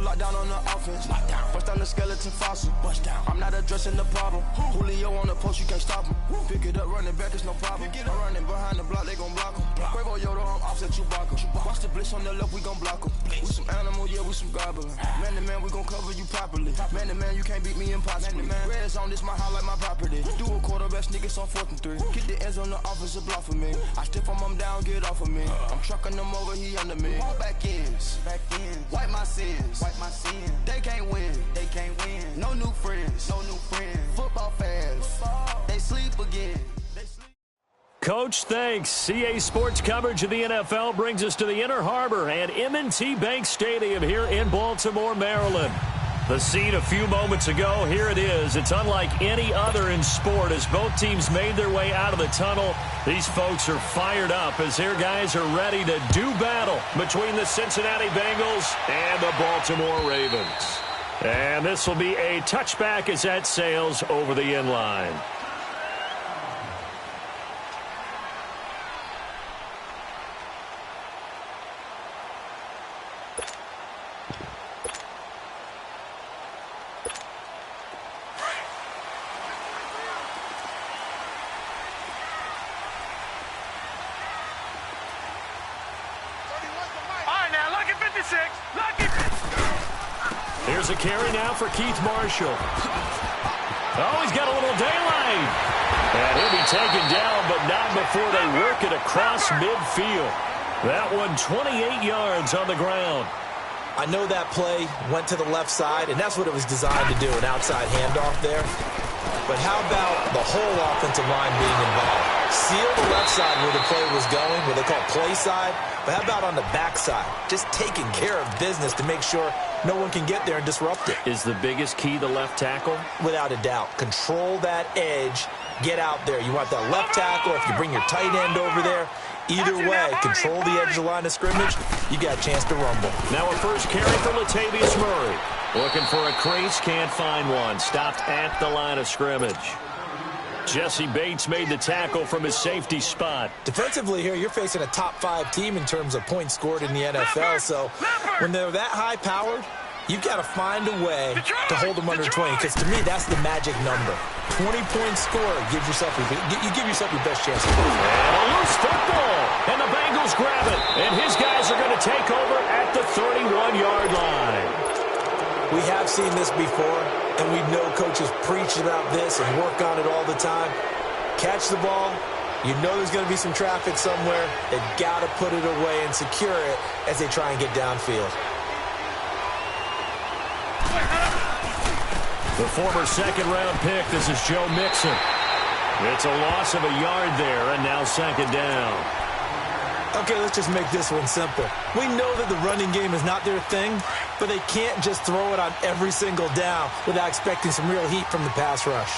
locked down on the offense. Bust down the skeleton fossil. Bust down. I'm not addressing the problem. Julio on the post, you can't stop him. Pick it up, running back, it's no problem. I'm running behind the block, they gon' block him. Quavo Yoda, I'm offset Chewbacca. Watch the blitz on the left, we gon' block him. We some animal, yeah, we some gobbler. Man to man, we gon' cover you properly. Man to man, you can't beat me impossibly. Red zone, this my highlight, my property. Do a quarterback sneakers on 4th and 3. Get the ends on the offensive block for me. I stiff him down, get off of me. I'm trucking them over, he under me. Back ends, wipe my sins, They can't win, No new friends, Football fans, they sleep again. Coach, thanks. CA Sports coverage of the NFL brings us to the Inner Harbor and M&T Bank Stadium here in Baltimore, Maryland. The scene a few moments ago, here it is. It's unlike any other in sport as both teams made their way out of the tunnel. These folks are fired up as their guys are ready to do battle between the Cincinnati Bengals and the Baltimore Ravens. And this will be a touchback as that sails over the end line. Here's a carry now for Keith Marshall. Oh, he's got a little daylight. And he'll be taken down, but not before they work it across midfield. That one 28 yards on the ground. I know that play went to the left side, and that's what it was designed to do, an outside handoff there. But how about the whole offensive line being involved? Seal the left side where the play was going, what they call play side. But how about on the back side? Just taking care of business to make sure no one can get there and disrupt it. Is the biggest key the left tackle? Without a doubt. Control that edge. Get out there. You want that left tackle. If you bring your tight end over there, either way, control the edge of the line of scrimmage, you got a chance to rumble. Now a first carry for Latavius Murray. Looking for a crease, can't find one. Stopped at the line of scrimmage. Jesse Bates made the tackle from his safety spot. Defensively here, you're facing a top-5 team in terms of points scored in the NFL, so when they're that high-powered, you've got to find a way to hold them under 20, because to me, that's the magic number. 20-point score, you give yourself your best chance. And a loose football, and the Bengals grab it, and his guys are going to take over at the 31-yard line. We have seen this before, and we know coaches preach about this and work on it all the time. Catch the ball. You know there's going to be some traffic somewhere. They've got to put it away and secure it as they try and get downfield. The former second-round pick, this is Joe Mixon. It's a loss of a yard there, and now second down. Okay, let's just make this one simple. We know that the running game is not their thing, but they can't just throw it on every single down without expecting some real heat from the pass rush.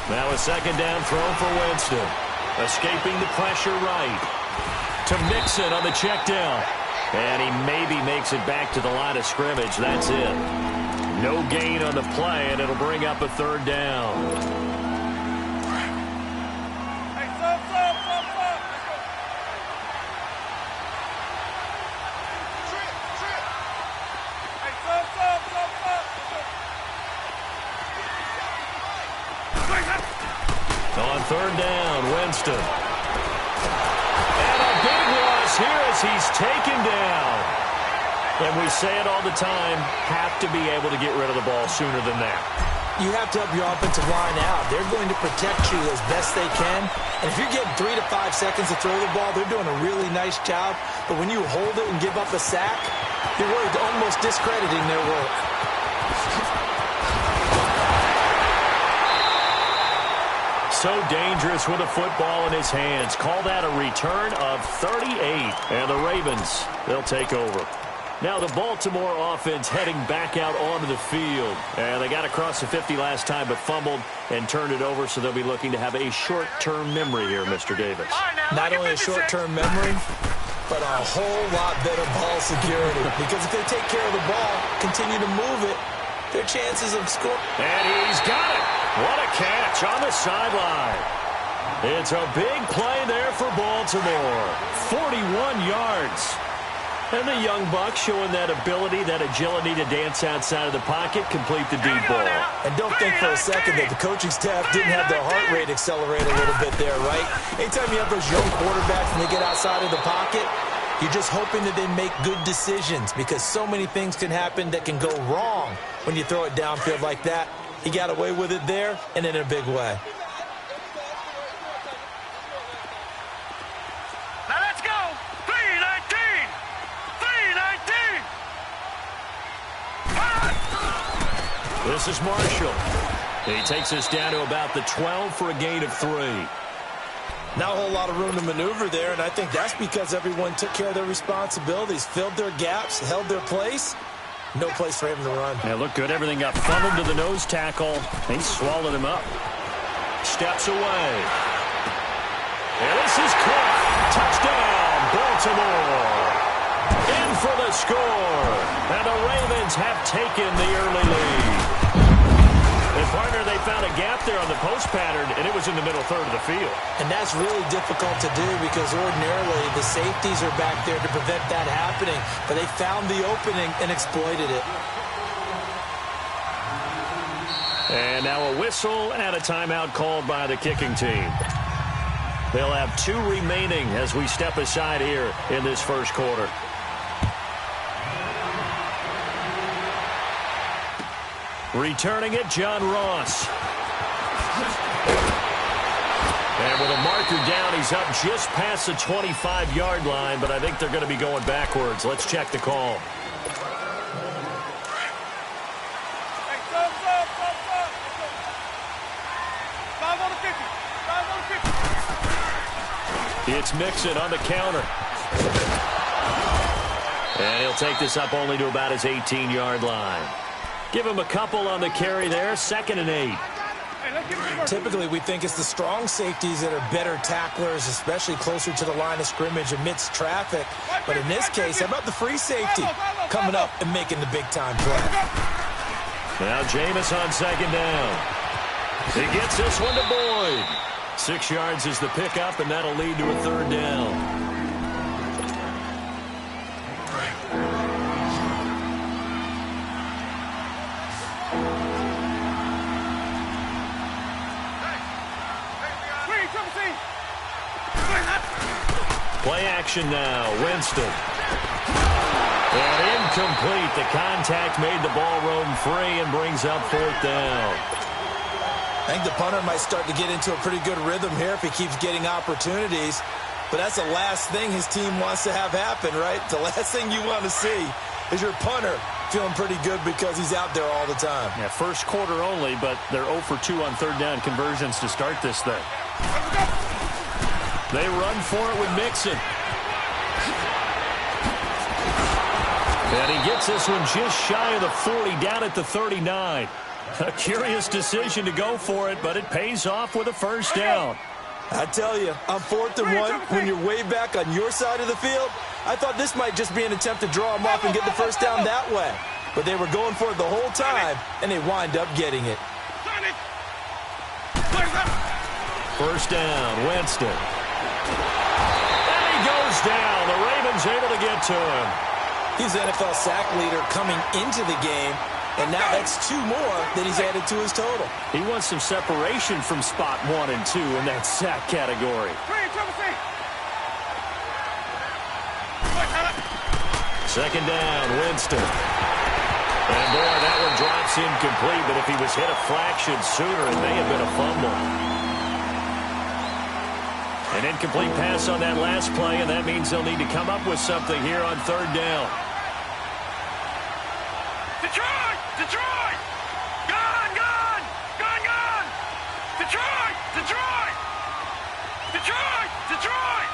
Now a second down throw for Winston. Escaping the pressure right. To Mixon on the check down. And he maybe makes it back to the line of scrimmage. That's it. No gain on the play, and it'll bring up a third down. On third down, Winston. And a big loss here as he's taken down. And we say it all the time, have to be able to get rid of the ball sooner than that. You have to help your offensive line out. They're going to protect you as best they can. And if you're getting 3 to 5 seconds to throw the ball, they're doing a really nice job. But when you hold it and give up a sack, you're really almost discrediting their work. So dangerous with a football in his hands. Call that a return of 38. And the Ravens, they'll take over. Now the Baltimore offense heading back out onto the field. And they got across the 50 last time but fumbled and turned it over, so they'll be looking to have a short-term memory here, Mr. Davis. Not only a short-term memory, but a whole lot better ball security. Because if they take care of the ball, continue to move it, their chances of scoring. And he's got it. What a catch on the sideline. It's a big play there for Baltimore. 41 yards. And the young buck showing that ability, that agility to dance outside of the pocket, complete the deep ball. And don't think for a second that the coaching staff didn't have their heart rate accelerate a little bit there, right? Anytime you have those young quarterbacks and they get outside of the pocket, you're just hoping that they make good decisions because so many things can happen that can go wrong when you throw it downfield like that. He got away with it there and in a big way. Now let's go. 319. 319. This is Marshall. He takes us down to about the 12 for a gain of 3. Not a whole lot of room to maneuver there, and I think that's because everyone took care of their responsibilities, filled their gaps, held their place. No place for him to run. Yeah, looked good. Everything got funneled to the nose tackle. He swallowed him up. Steps away. And this is caught. Touchdown, Baltimore. In for the score. And the Ravens have taken the early lead. And partner, they found a gap there on the post pattern, and it was in the middle third of the field. And that's really difficult to do because ordinarily the safeties are back there to prevent that happening. But they found the opening and exploited it. And now a whistle and a timeout called by the kicking team. They'll have 2 remaining as we step aside here in this first quarter. Returning it, John Ross. And with a marker down, he's up just past the 25-yard line, but I think they're going to be going backwards. Let's check the call. It's Mixon on the counter. And he'll take this up only to about his 18-yard line. Give him a couple on the carry there, 2nd and 8. Typically, we think it's the strong safeties that are better tacklers, especially closer to the line of scrimmage amidst traffic. But in this case, how about the free safety coming up and making the big-time play? Now Jameis on 2nd down. He gets this one to Boyd. 6 yards is the pickup, and that'll lead to a 3rd down. Play action now, Winston. And incomplete. The contact made the ball roam free and brings up 4th down. I think the punter might start to get into a pretty good rhythm here if he keeps getting opportunities. But that's the last thing his team wants to have happen, right? The last thing you want to see is your punter feeling pretty good because he's out there all the time. Yeah, first quarter only, but they're 0 for 2 on 3rd down conversions to start this thing. They run for it with Mixon. And he gets this one just shy of the 40, down at the 39. A curious decision to go for it, but it pays off with a 1st down. I tell you, on 4th and 1, when you're way back on your side of the field, I thought this might just be an attempt to draw him off and get the 1st down that way. But they were going for it the whole time, and they wind up getting it. 1st down, Winston. And he goes down. The Ravens able to get to him. He's the NFL sack leader coming into the game, and now that's 2 more that he's added to his total. He wants some separation from spot 1 and 2 in that sack category. 2nd down, Winston. And boy, that one drops incomplete, but if he was hit a fraction sooner, it may have been a fumble. An incomplete pass on that last play, and that means they'll need to come up with something here on 3rd down. Detroit! Detroit! Gone! Gone! Gone! Gone! Detroit! Detroit! Detroit! Detroit!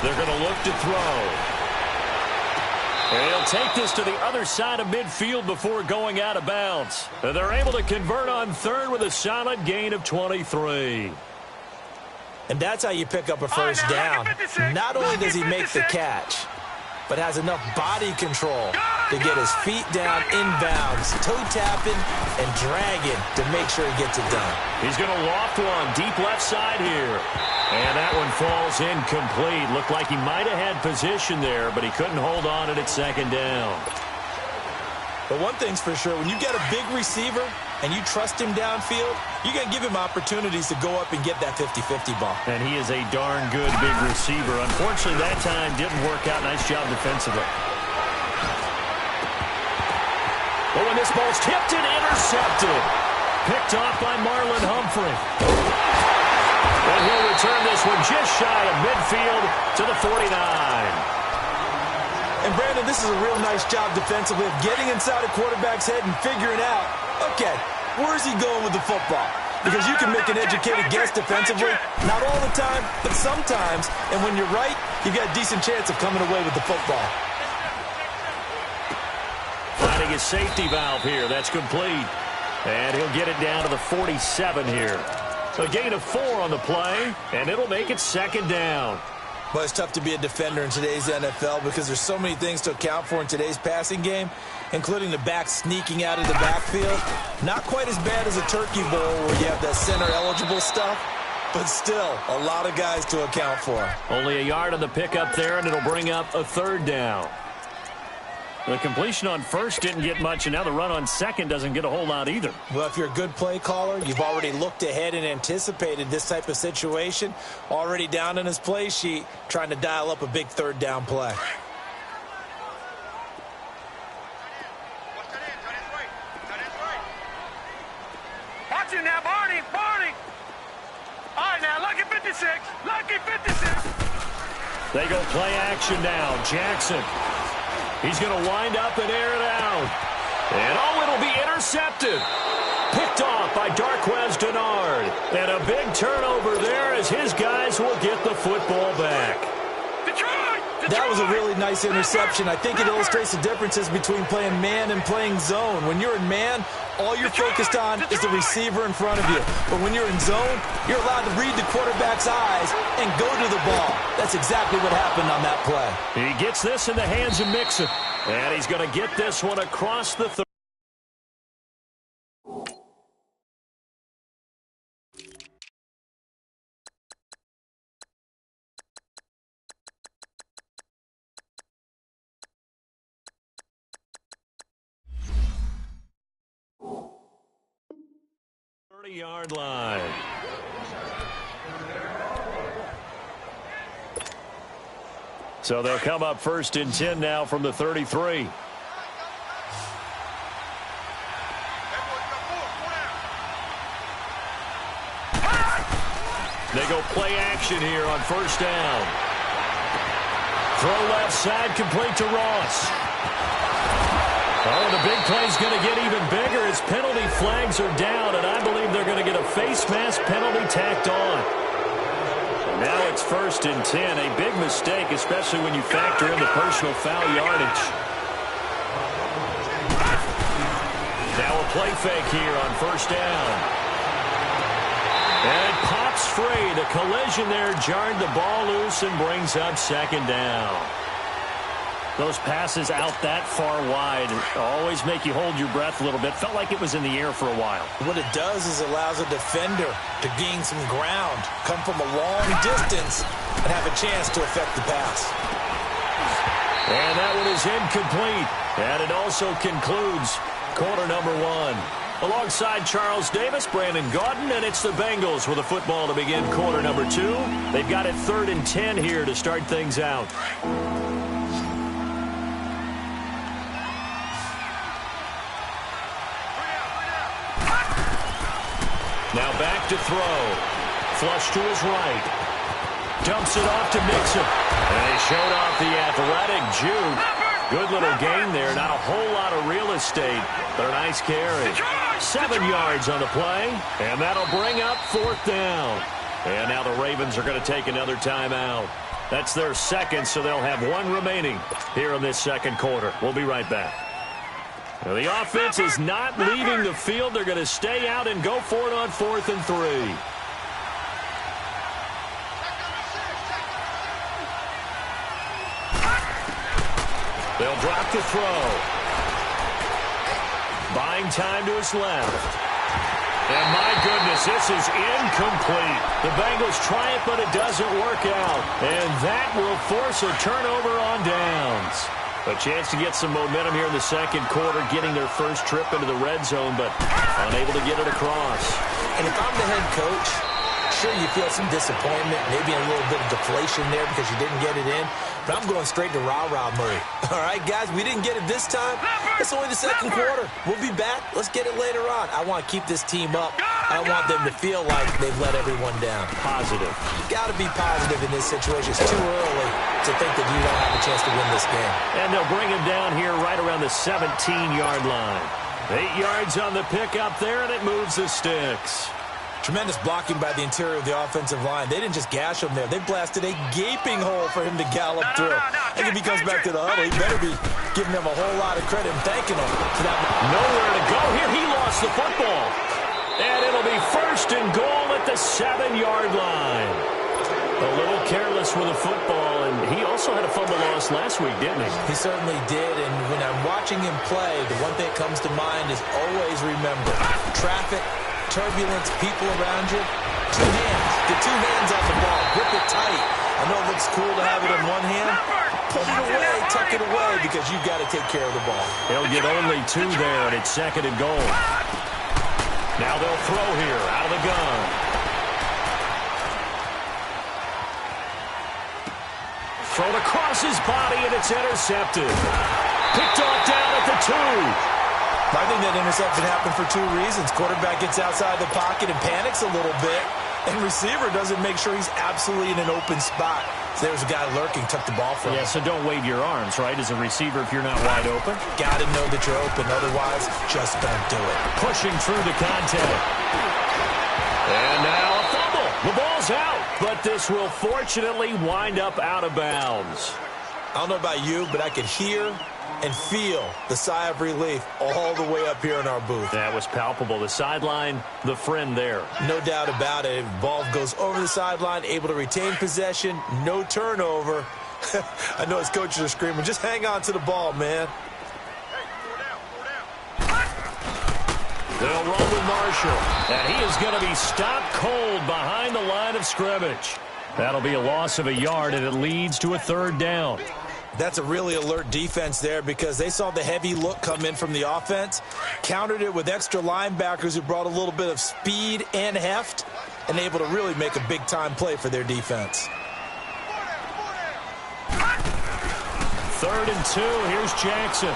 They're going to look to throw. And he'll take this to the other side of midfield before going out of bounds. And they're able to convert on 3rd with a solid gain of 23. And that's how you pick up a 1st down. Not only does he make the catch, but has enough body control to get his feet down inbounds, toe-tapping and dragging to make sure he gets it done. He's going to loft one deep left side here. And that one falls incomplete. Looked like he might have had position there, but he couldn't hold on at second down. But one thing's for sure, when you get a big receiver and you trust him downfield, you're going to give him opportunities to go up and get that 50-50 ball. And he is a darn good big receiver. Unfortunately, that time didn't work out. Nice job defensively. But when this ball's tipped and intercepted, picked off by Marlon Humphrey. And he'll return this one just shy of midfield to the 49. And, Brandon, this is a real nice job defensively of getting inside a quarterback's head and figuring out, okay, where's he going with the football? Because you can make an educated guess defensively, not all the time, but sometimes. And when you're right, you've got a decent chance of coming away with the football. Finding his safety valve here. That's complete. And he'll get it down to the 47 here. A gain of 4 on the play, and it'll make it second down. Well, it's tough to be a defender in today's NFL because there's so many things to account for in today's passing game, including the back sneaking out of the backfield. Not quite as bad as a turkey bowl where you have that center-eligible stuff, but still a lot of guys to account for. Only a yard on the pickup there, and it'll bring up a third down. The completion on first didn't get much, and now the run on second doesn't get a whole lot either. Well, if you're a good play caller, you've already looked ahead and anticipated this type of situation. Already down in his play sheet, trying to dial up a big third down play. Watch it now, Barney, Barney. All right, now, lucky 56, lucky 56. They go play action now. Jackson. He's going to wind up and air it out. And it'll be intercepted. Picked off by Darquez Denard. And a big turnover there as his guys will get the football back. That was a really nice interception. I think it illustrates the differences between playing man and playing zone. When you're in man, all you're focused on is the receiver in front of you. But when you're in zone, you're allowed to read the quarterback's eyes and go to the ball. That's exactly what happened on that play. He gets this in the hands of Mixon. And he's going to get this one across the 30. Yard line. So they'll come up first and 10 now from the 33. They go play action here on first down. Throw left side, complete to Ross. Oh, the big play's going to get even bigger as penalty flags are down, and I believe they're going to get a face mask penalty tacked on. And now it's first and 10, a big mistake, especially when you factor in the personal foul yardage. Now a play fake here on first down. And it pops free. The collision there jarred the ball loose and brings up second down. Those passes out that far wide always make you hold your breath a little bit. Felt like it was in the air for a while. What it does is allows a defender to gain some ground, come from a long distance, and have a chance to affect the pass. And that one is incomplete. And it also concludes quarter number 1. Alongside Charles Davis, Brandon Gaudin, and it's the Bengals with a football to begin quarter number 2. They've got it 3rd and 10 here to start things out. Now back to throw. Flush to his right. Dumps it off to Mixon. And he showed off the athletic juke. Good little gain there. Not a whole lot of real estate, but a nice carry. 7 yards on the play. And that'll bring up 4th down. And now the Ravens are going to take another timeout. That's their second, so they'll have 1 remaining here in this second quarter. We'll be right back. Now the offense is not leaving the field. They're going to stay out and go for it on 4th and 3. They'll drop the throw. Buying time to his left. And my goodness, this is incomplete. The Bengals try it, but it doesn't work out. And that will force a turnover on downs. A chance to get some momentum here in the second quarter, getting their first trip into the red zone, but unable to get it across. And if I'm the head coach, sure you feel some disappointment, maybe a little bit of deflation there because you didn't get it in, but I'm going straight to rah-rah mode. All right, guys, we didn't get it this time. It's only the second quarter. We'll be back. Let's get it later on. I want to keep this team up. I don't want them to feel like they've let everyone down. Positive. You got to be positive in this situation. It's too early to think that you don't have a chance to win this game. And they'll bring him down here right around the 17-yard line. 8 yards on the pickup there, and it moves the sticks. Tremendous blocking by the interior of the offensive line. They didn't just gash him there. They blasted a gaping hole for him to gallop through. I think if he comes back to the huddle, he better be giving them a whole lot of credit and thanking them for that. Nowhere to go here. He lost the football. And it'll be first and goal at the 7-yard line. A little careless with the football, and he also had a fumble loss last week, didn't he? He certainly did, and when I'm watching him play, the one thing that comes to mind is always remember, traffic, turbulence, people around you, 2 hands. Get 2 hands on the ball. Grip it tight. I know it looks cool to have it in one hand. Put it away, tuck it away, because you've got to take care of the ball. He'll get only 2 there, and it's second and goal. Now they'll throw here out of the gun. Thrown across his body, and it's intercepted. Picked off down at the 2. I think that interception happened for 2 reasons. Quarterback gets outside the pocket and panics a little bit, and receiver doesn't make sure he's absolutely in an open spot. So there's a guy lurking, took the ball from him. Yeah, so don't wave your arms, right, as a receiver if you're not wide open. Got to know that you're open, otherwise just don't do it. Pushing through the contact. And now a fumble. The ball's out, but this will fortunately wind up out of bounds. I don't know about you, but I could hear and feel the sigh of relief all the way up here in our booth. That was palpable. The sideline, the friend there. No doubt about it. Ball goes over the sideline, able to retain possession, no turnover. I know his coaches are screaming, just hang on to the ball, man. They'll run with Marshall, and he is going to be stopped cold behind the line of scrimmage. That'll be a loss of a yard, and it leads to a 3rd down. That's a really alert defense there because they saw the heavy look come in from the offense, countered it with extra linebackers who brought a little bit of speed and heft, and able to really make a big-time play for their defense. 3rd and 2. Here's Jackson.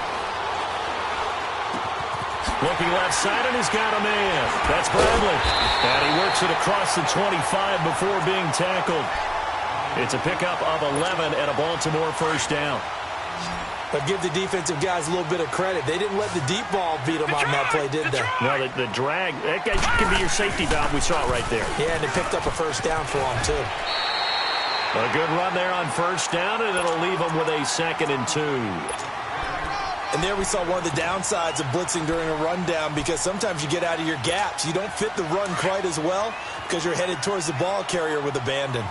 Looking left side, and he's got a man. That's Bradley. And he works it across the 25 before being tackled. It's a pickup of 11 and a Baltimore 1st down. But give the defensive guys a little bit of credit. They didn't let the deep ball beat them on that play, did they? No, the drag, that guy can be your safety valve. We saw it right there. Yeah, and they picked up a 1st down for them, too. A good run there on 1st down, and it'll leave them with a 2nd and 2. And there we saw one of the downsides of blitzing during a rundown because sometimes you get out of your gaps. You don't fit the run quite as well because you're headed towards the ball carrier with abandon.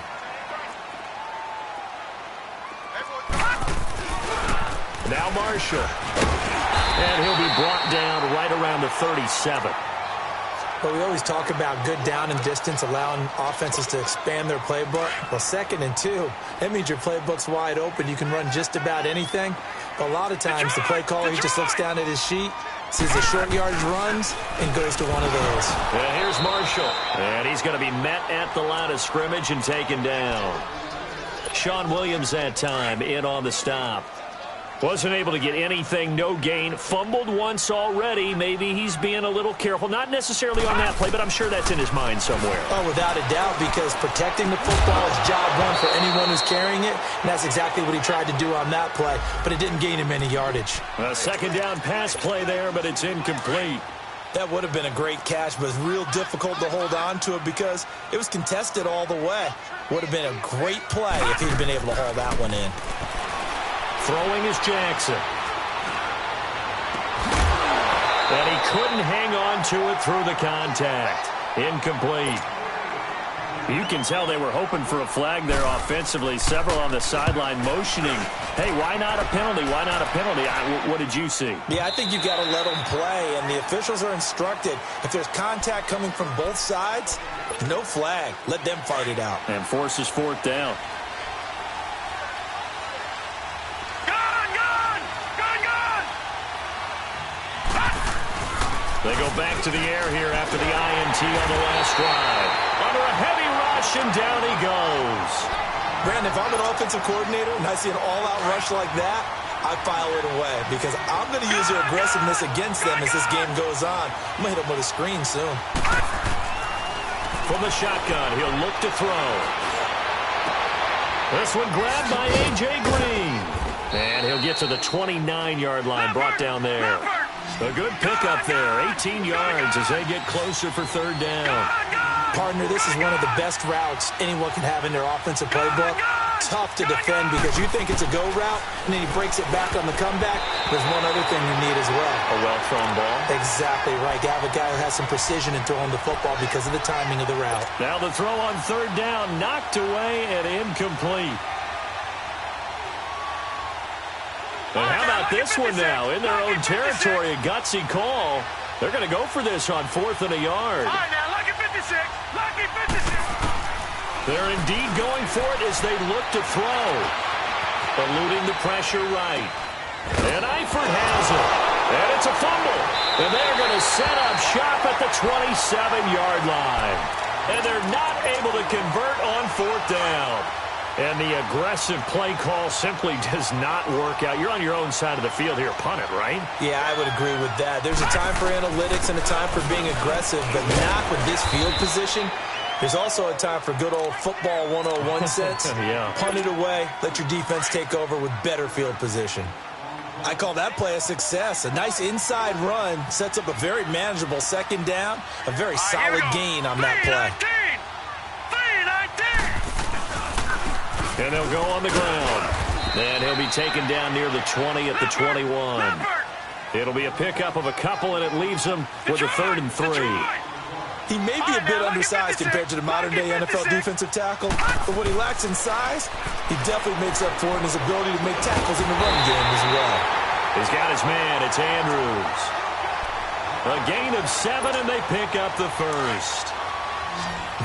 Now Marshall. And he'll be brought down right around the 37. But we always talk about good down and distance, allowing offenses to expand their playbook. Well, 2nd and 2, that means your playbook's wide open. You can run just about anything. But a lot of times, the play caller, he just looks down at his sheet, sees the short yardage runs, and goes to one of those. And here's Marshall. And he's going to be met at the line of scrimmage and taken down. Sean Williams that time in on the stop. Wasn't able to get anything, no gain. Fumbled once already. Maybe he's being a little careful. Not necessarily on that play, but I'm sure that's in his mind somewhere. Oh, without a doubt, because protecting the football is job one for anyone who's carrying it, and that's exactly what he tried to do on that play, but it didn't gain him any yardage. A 2nd down pass play there, but it's incomplete. That would have been a great catch, but it's real difficult to hold on to it because it was contested all the way. Would have been a great play if he'd been able to haul that one in. Throwing is Jackson. And he couldn't hang on to it through the contact. Incomplete. You can tell they were hoping for a flag there offensively. Several on the sideline motioning, hey, why not a penalty? Why not a penalty? What did you see? Yeah, I think you've got to let them play, and the officials are instructed. If there's contact coming from both sides, no flag. Let them fight it out. And forces fourth down. They go back to the air here after the INT on the last drive. Under a heavy rush, and down he goes. Brandon, if I'm an offensive coordinator and I see an all-out rush like that, I file it away because I'm going to use their aggressiveness against them as this game goes on. I'm going to hit them with a screen soon. From the shotgun, he'll look to throw. This one grabbed by A.J. Green. And he'll get to the 29-yard line, brought down there. A good pickup there, 18 yards as they get closer for third down. Partner, this is one of the best routes anyone can have in their offensive playbook. Tough to defend because you think it's a go route, and then he breaks it back on the comeback. There's one other thing you need as well. A well-thrown ball. Exactly right. You have a guy who has some precision in throwing the football because of the timing of the route. Now the throw on third down, knocked away and incomplete. And how about this one now? In their own territory, a gutsy call. They're going to go for this on fourth and a yard. All right, now, lucky 56. Lucky 56. They're indeed going for it as they look to throw. Eluding the pressure right. And Eifert has it. And it's a fumble. And they're going to set up shop at the 27-yard line. And they're not able to convert on fourth down. And the aggressive play call simply does not work out. You're on your own side of the field here. Punt it, right? Yeah, I would agree with that. There's a time for analytics and a time for being aggressive, but not with this field position. There's also a time for good old football 101 sense. Yeah. Punt it away. Let your defense take over with better field position. I call that play a success. A nice inside run sets up a very manageable second down. A very solid gain on that play. 3-19. And they'll go on the ground. And he'll be taken down near the 20 at the 21. It'll be a pickup of a couple, and it leaves him with a 3rd and 3. He may be a bit undersized compared to the modern-day NFL defensive tackle, but what he lacks in size, he definitely makes up for in his ability to make tackles in the run game as well. He's got his man. It's Andrews. A gain of 7, and they pick up the first.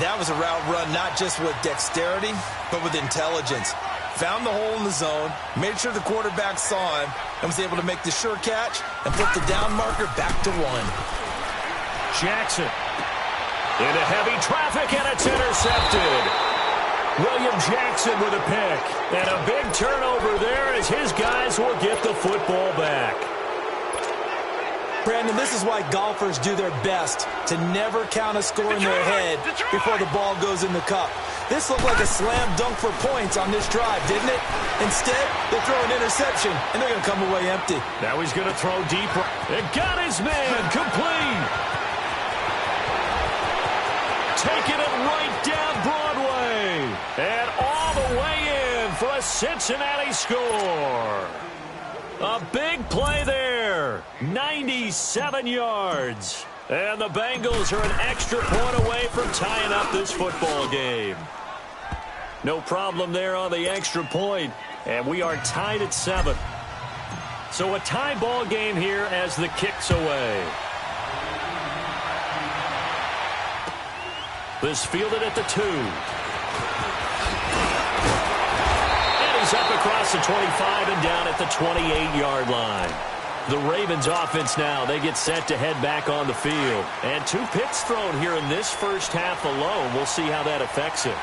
That was a route run not just with dexterity, but with intelligence. Found the hole in the zone, made sure the quarterback saw him, and was able to make the sure catch and put the down marker back to 1. Jackson into heavy traffic, and it's intercepted. William Jackson with a pick. And a big turnover there as his guys will get the football back. Brandon, this is why golfers do their best to never count a score in their head before the ball goes in the cup. This looked like a slam dunk for points on this drive, didn't it? Instead, they throw an interception, and they're going to come away empty. Now he's going to throw deep. It got his man complete. Taking it right down Broadway. And all the way in for a Cincinnati score. A big play there. 97 yards. And the Bengals are an extra point away from tying up this football game. No problem there on the extra point. And we are tied at 7. So a tie ball game here as the kick's away. This fielded at the 2. Up across the 25 and down at the 28-yard line. The Ravens offense now, they get set to head back on the field. And 2 picks thrown here in this first half alone. We'll see how that affects him.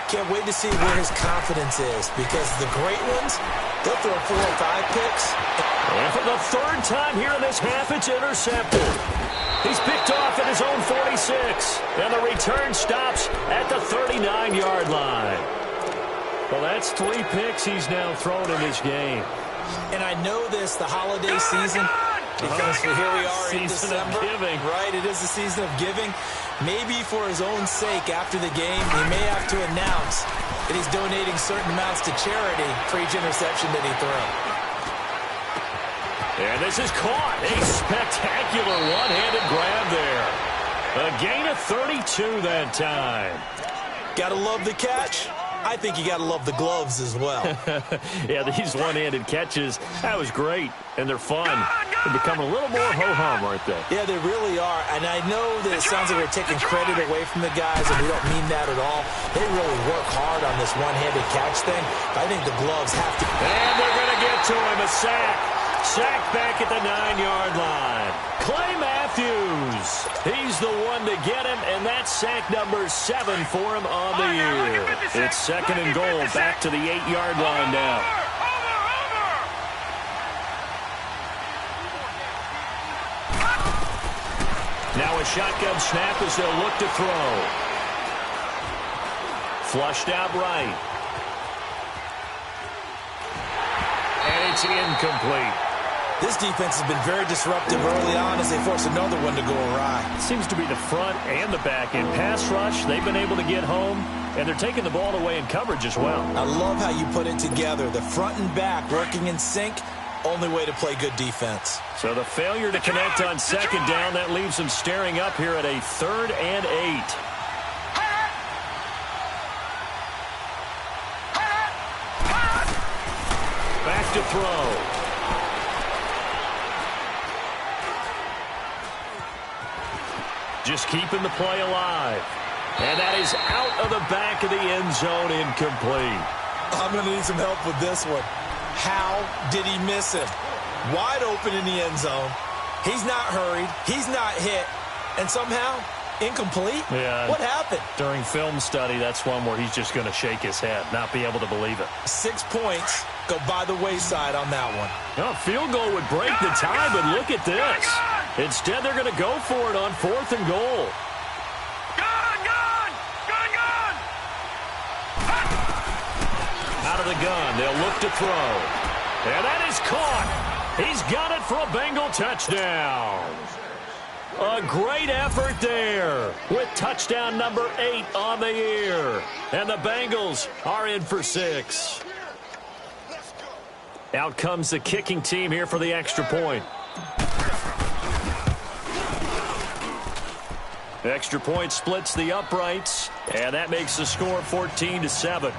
Can't wait to see where his confidence is, because the great ones, they'll throw 4 or 5 picks. And for the 3rd time here in this half, it's intercepted. He's picked off at his own 46. And the return stops at the 39-yard line. Well, that's 3 picks he's now thrown in this game. And I know this, the holiday season, because here we are in December. Giving. Right, it is the season of giving. Maybe for his own sake after the game, he may have to announce that he's donating certain amounts to charity for each interception that he throws. And this is caught. A spectacular one-handed grab there. A gain of 32 that time. Gotta love the catch. I think you gotta love the gloves as well. Yeah, these one-handed catches, that was great, and they're fun. They're becoming a little more ho-hum, aren't they? Yeah, they really are, and I know that it sounds like we're taking credit away from the guys, and we don't mean that at all. They really work hard on this one-handed catch thing. I think the gloves have to... And they're going to get to him, a sack. Sack back at the 9-yard line. Clay Matthews, he's the one to get him, and that's sack number 7 for him on the year. It's 2nd and goal, back to the 8-yard line now. Now a shotgun snap as they'll look to throw. Flushed out right. And it's incomplete. This defense has been very disruptive early on as they force another one to go awry. It seems to be the front and the back end. Pass rush, they've been able to get home, and they're taking the ball away in coverage as well. I love how you put it together. The front and back working in sync, only way to play good defense. So the failure to connect on 2nd down, that leaves them staring up here at a 3rd and 8. Back to throw. Just keeping the play alive. And that is out of the back of the end zone, incomplete. I'm going to need some help with this one. How did he miss him? Wide open in the end zone. He's not hurried. He's not hit. And somehow, incomplete? Yeah. What happened? During film study, that's one where he's just going to shake his head, not be able to believe it. 6 points go by the wayside on that one. No, field goal would break the tie, but look at this. Instead, they're going to go for it on 4th and goal. Out of the gun, they'll look to throw. And that is caught. He's got it for a Bengal touchdown. A great effort there with touchdown number 8 on the year. And the Bengals are in for 6. Out comes the kicking team here for the extra point. The extra point splits the uprights, and that makes the score 14-7.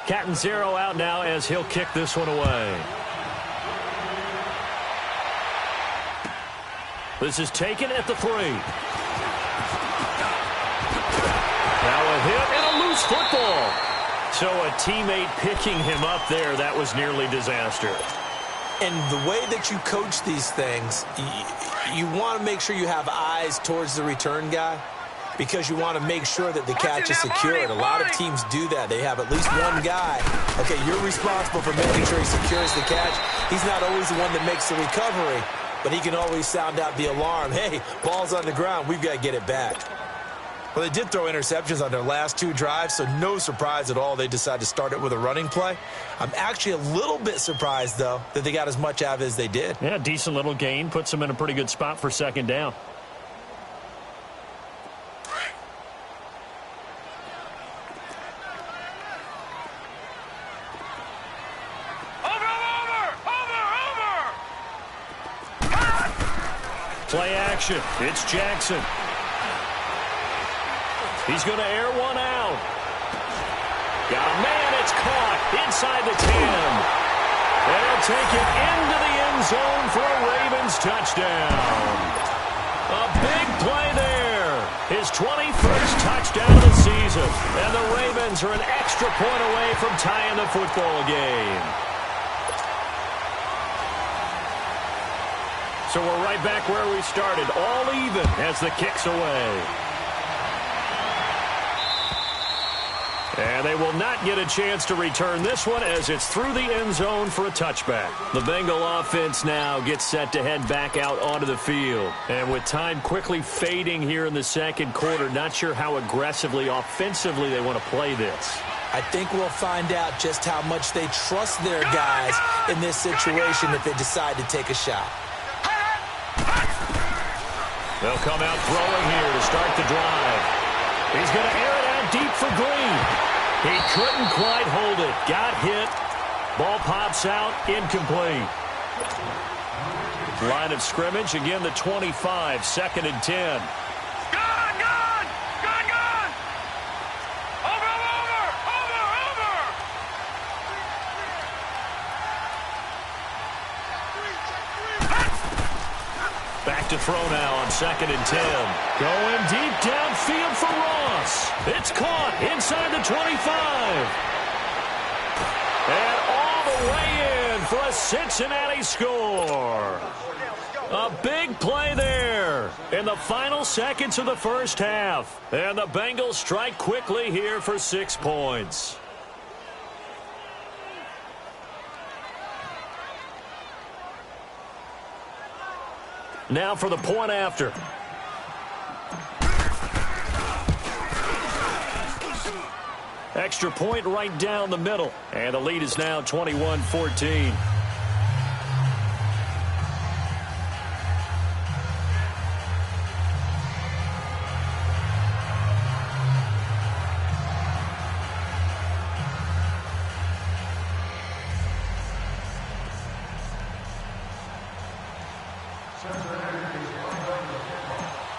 Catanzaro out now as he'll kick this one away. This is taken at the 3. Now a hit and a loose football. So a teammate picking him up there, that was nearly disaster. And the way that you coach these things, you want to make sure you have eyes towards the return guy because you want to make sure that the catch is secured. A lot of teams do that. They have at least one guy. Okay, you're responsible for making sure he secures the catch. He's not always the one that makes the recovery, but he can always sound out the alarm. Hey, ball's on the ground. We've got to get it back. Well, they did throw interceptions on their last 2 drives, so no surprise at all they decided to start it with a running play. I'm actually a little bit surprised, though, that they got as much out of it as they did. Yeah, decent little gain. Puts them in a pretty good spot for 2nd down. Play action. It's Jackson. He's going to air one out. Got a man. It's caught inside the 10. They'll take it into the end zone for a Ravens touchdown. A big play there. His 21st touchdown of the season. And the Ravens are an extra point away from tying the football game. So we're right back where we started. All even as the kick's away. And they will not get a chance to return this one as it's through the end zone for a touchback. The Bengal offense now gets set to head back out onto the field. And with time quickly fading here in the 2nd quarter, not sure how aggressively, offensively they want to play this. I think we'll find out just how much they trust their guys in this situation if they decide to take a shot. They'll come out throwing here to start the drive. He's going to air it out deep for Green. He couldn't quite hold it. Got hit. Ball pops out. Incomplete. Line of scrimmage, again the 25, 2nd and 10. Back to throw now on 2nd and 10. Going deep downfield for Ross. It's caught inside the 25. And all the way in for a Cincinnati score. A big play there in the final seconds of the first half. And the Bengals strike quickly here for 6 points. Now for the point after. Extra point right down the middle. And the lead is now 21-14.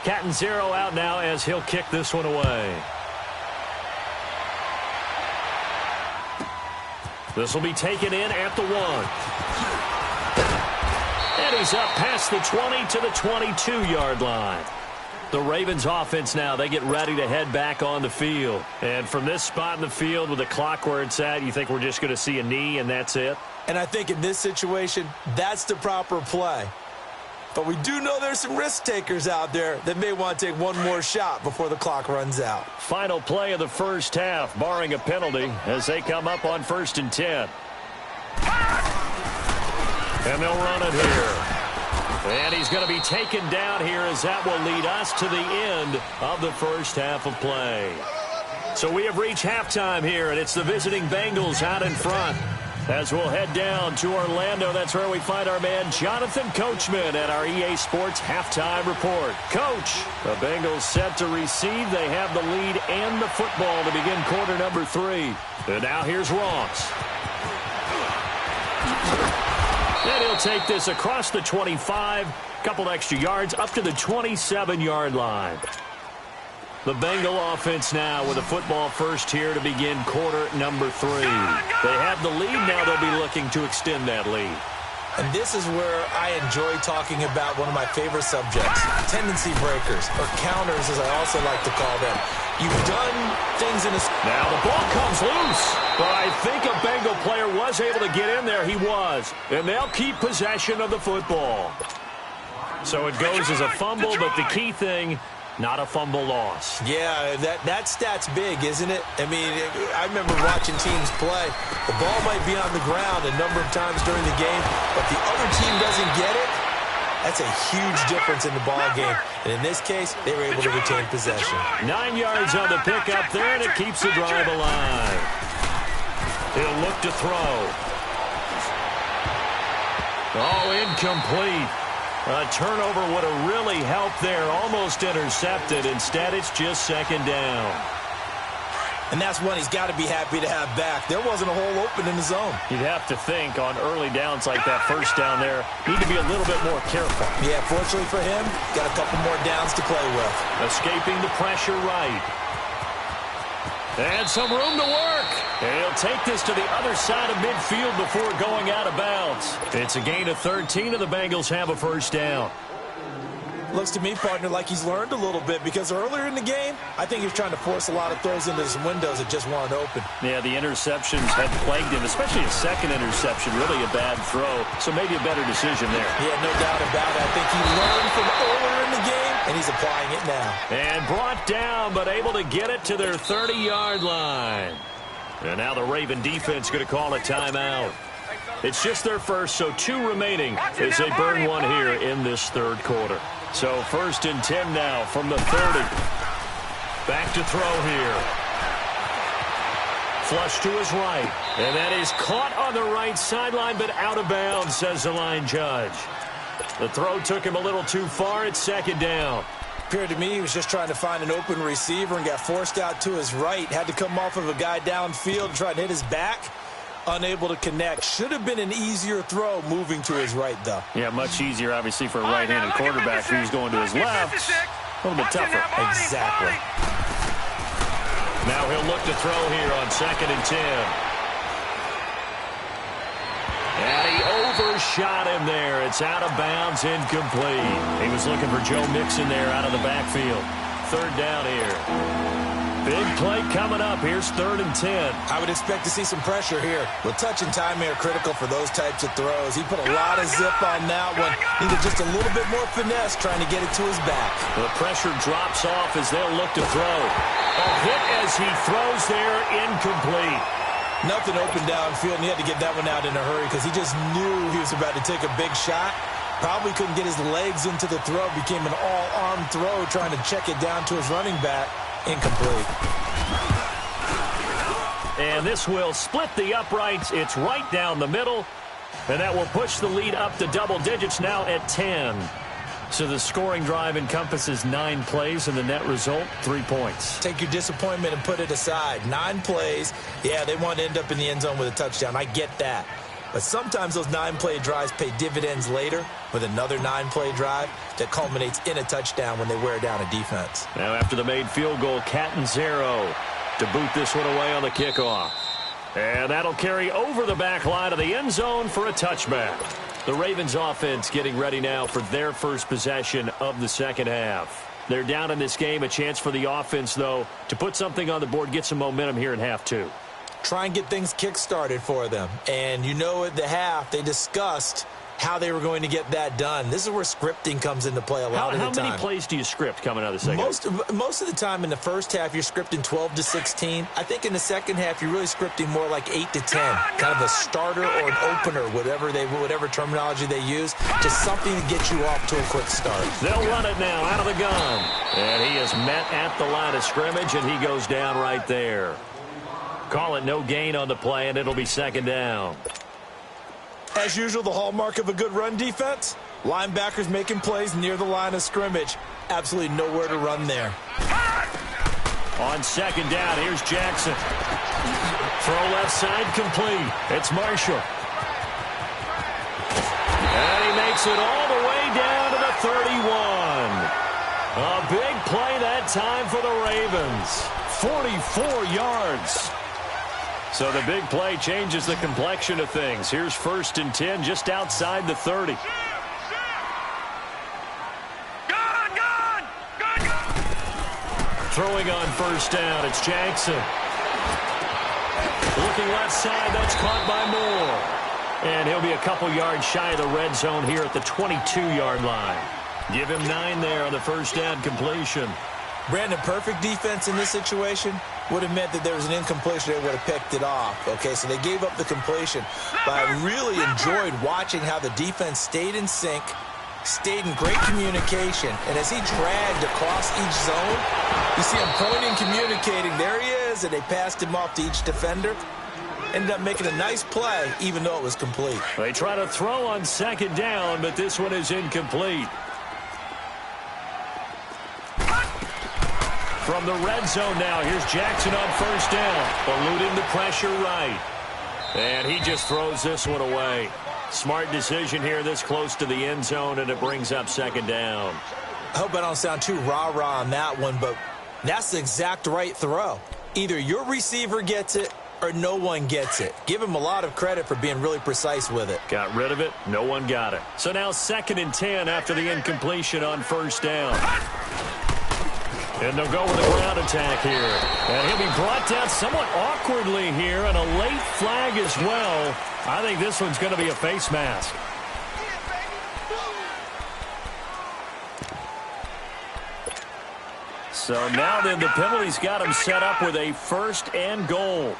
Cat and zero out now as he'll kick this one away. This will be taken in at the 1. And he's up past the 20 to the 22-yard line. The Ravens offense now, they get ready to head back on the field. And from this spot in the field with the clock where it's at, you think we're just going to see a knee and that's it? And I think in this situation, that's the proper play. But we do know there's some risk takers out there that may want to take one more shot before the clock runs out. Final play of the first half, barring a penalty, as they come up on 1st and 10. And they'll run it here. And he's going to be taken down here as that will lead us to the end of the first half of play. So we have reached halftime here, and it's the visiting Bengals out in front. As we'll head down to Orlando, that's where we find our man Jonathan Coachman at our EA Sports Halftime Report. Coach, the Bengals set to receive. They have the lead and the football to begin quarter number 3. And now here's Ross. And he'll take this across the 25, couple extra yards up to the 27-yard line. The Bengal offense now with a football first here to begin quarter number 3. They have the lead. Now they'll be looking to extend that lead. And this is where I enjoy talking about one of my favorite subjects, tendency breakers, or counters as I also like to call them. You've done things in a... Now the ball comes loose, but I think a Bengal player was able to get in there. He was. And they'll keep possession of the football. So it goes as a fumble, but the key thing... not a fumble loss. Yeah, that stat's big, isn't it? I mean, I remember watching teams play. The ball might be on the ground a number of times during the game, but the other team doesn't get it. That's a huge difference in the ball game. And in this case, they were able to retain possession. 9 yards on the pickup there, and it keeps the drive alive. He'll look to throw. Oh, incomplete. A turnover would have really helped there. Almost intercepted. Instead, it's just 2nd down. And that's one he's got to be happy to have back. There wasn't a hole open in the zone. You'd have to think on early downs like that, first down there, need to be a little bit more careful. Yeah, fortunately for him, got a couple more downs to play with. Escaping the pressure right. And some room to work. And he'll take this to the other side of midfield before going out of bounds. It's a gain of 13, and the Bengals have a first down. Looks to me, partner, like he's learned a little bit, because earlier in the game, I think he was trying to force a lot of throws into some windows that just weren't open. Yeah, the interceptions have plagued him, especially a second interception, really a bad throw. So maybe a better decision there. Yeah, no doubt about it. I think he learned from earlier in the game, and he's applying it now. And brought down, but able to get it to their 30-yard line. And now the Raven defense going to call a timeout. It's just their first, so 2 remaining as they burn one here in this third quarter. So 1st and 10 now from the 30. Back to throw here. Flush to his right. And that is caught on the right sideline, but out of bounds, says the line judge. The throw took him a little too far. It's 2nd down. Appeared to me he was just trying to find an open receiver and got forced out to his right. Had to come off of a guy downfield and try to hit his back. unable to connect. Should have been an easier throw moving to his right, though. Yeah, much easier, obviously, for a right-handed quarterback who's going to his left. A little bit tougher. Exactly. Now he'll look to throw here on 2nd and 10. And he overshot him there. It's out of bounds, incomplete. He was looking for Joe Mixon there out of the backfield. 3rd down here. Big play coming up. Here's 3rd and 10. I would expect to see some pressure here. With touch and timing are critical for those types of throws. He put a lot of zip on that one. Needed just a little bit more finesse trying to get it to his back. The pressure drops off as they'll look to throw. A hit as he throws there, incomplete. Nothing open downfield, and he had to get that one out in a hurry because he just knew he was about to take a big shot. Probably couldn't get his legs into the throw. Became an all-arm throw trying to check it down to his running back. Incomplete. And this will split the uprights. It's right down the middle. And that will push the lead up to double digits now at 10. So the scoring drive encompasses 9 plays, and the net result, 3 points. Take your disappointment and put it aside. 9 plays. Yeah, they want to end up in the end zone with a touchdown. I get that. But sometimes those 9-play drives pay dividends later with another 9-play drive that culminates in a touchdown when they wear down a defense. Now after the made field goal, Catanzaro to boot this one away on the kickoff. And that'll carry over the back line of the end zone for a touchback. The Ravens offense getting ready now for their first possession of the second half. They're down in this game. A chance for the offense, though, to put something on the board, get some momentum here in half 2. Try and get things kick-started for them. And you know at the half, they discussed how they were going to get that done. This is where scripting comes into play a lot of the time. How many plays do you script coming out of the second half? Most of the time in the first half, you're scripting 12 to 16. I think in the second half, you're really scripting more like 8 to 10. Kind of a starter or an opener, whatever terminology they use. Just something to get you off to a quick start. They'll run it now out of the gun. And he is met at the line of scrimmage, and he goes down right there. Call it no gain on the play, and it'll be 2nd down. As usual, the hallmark of a good run defense, linebackers making plays near the line of scrimmage. Absolutely nowhere to run there. On 2nd down, here's Jackson. Throw left side complete. It's Marshall. And he makes it all the way down to the 31. A big play that time for the Ravens. 44 yards. So the big play changes the complexion of things. Here's 1st and 10 just outside the 30. Throwing on 1st down, it's Jackson. Looking left side, that's caught by Moore. And he'll be a couple yards shy of the red zone here at the 22-yard line. Give him 9 there on the 1st down completion. Brandon, perfect defense in this situation would have meant that there was an incompletion. They would have picked it off. Okay, so they gave up the completion. But I really enjoyed watching how the defense stayed in sync, stayed in great communication. And as he dragged across each zone, you see him pointing, communicating. There he is, and they passed him off to each defender. Ended up making a nice play, even though it was complete. They try to throw on 2nd down, but this one is incomplete. From the red zone now, here's Jackson on 1st down. Eluding the pressure right. And he just throws this one away. Smart decision here this close to the end zone, and it brings up 2nd down. I hope I don't sound too rah-rah on that one, but that's the exact right throw. Either your receiver gets it or no one gets it. Give him a lot of credit for being really precise with it. Got rid of it. No one got it. So now 2nd and 10 after the incompletion on 1st down. And they'll go with a ground attack here. And he'll be brought down somewhat awkwardly here, and a late flag as well. I think this one's going to be a face mask. So now then the penalty's got him set up with a 1st and goal.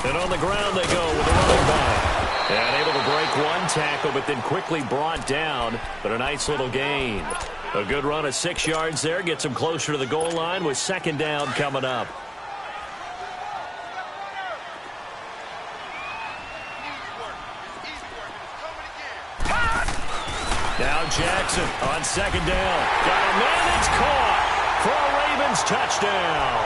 And on the ground they go with a running back. And able to break one tackle, but then quickly brought down. But a nice little gain. A good run of 6 yards there. Gets him closer to the goal line with 2nd down coming up. Now Jackson on 2nd down. Got a man that's caught. for a Ravens touchdown.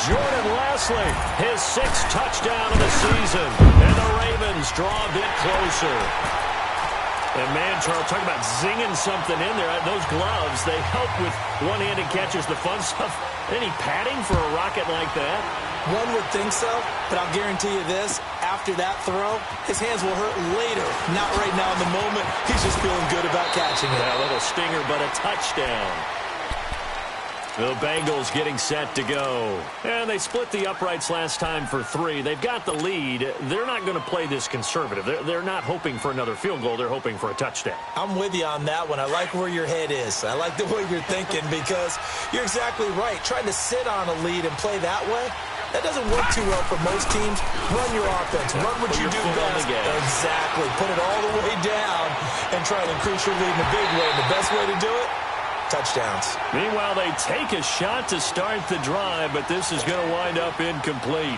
Jordan Leslie, his 6th touchdown of the season, and the Ravens draw a bit closer. And man, Charles, talk about zinging something in there. Those gloves, they help with one-handed catches, the fun stuff. Any padding for a rocket like that? One would think so, but I'll guarantee you this. After that throw, his hands will hurt later. Not right now in the moment. He's just feeling good about catching it. A little stinger, but a touchdown. The Bengals getting set to go. And they split the uprights last time for 3. They've got the lead. They're not going to play this conservative. They're not hoping for another field goal. They're hoping for a touchdown. I'm with you on that one. I like where your head is. I like the way you're thinking because you're exactly right. Trying to sit on a lead and play that way, that doesn't work too well for most teams. Run your offense. Run what you do best. Exactly. Put it all the way down and try to increase your lead in a big way. And the best way to do it? Touchdowns. Meanwhile, they take a shot to start the drive, but this is going to wind up incomplete.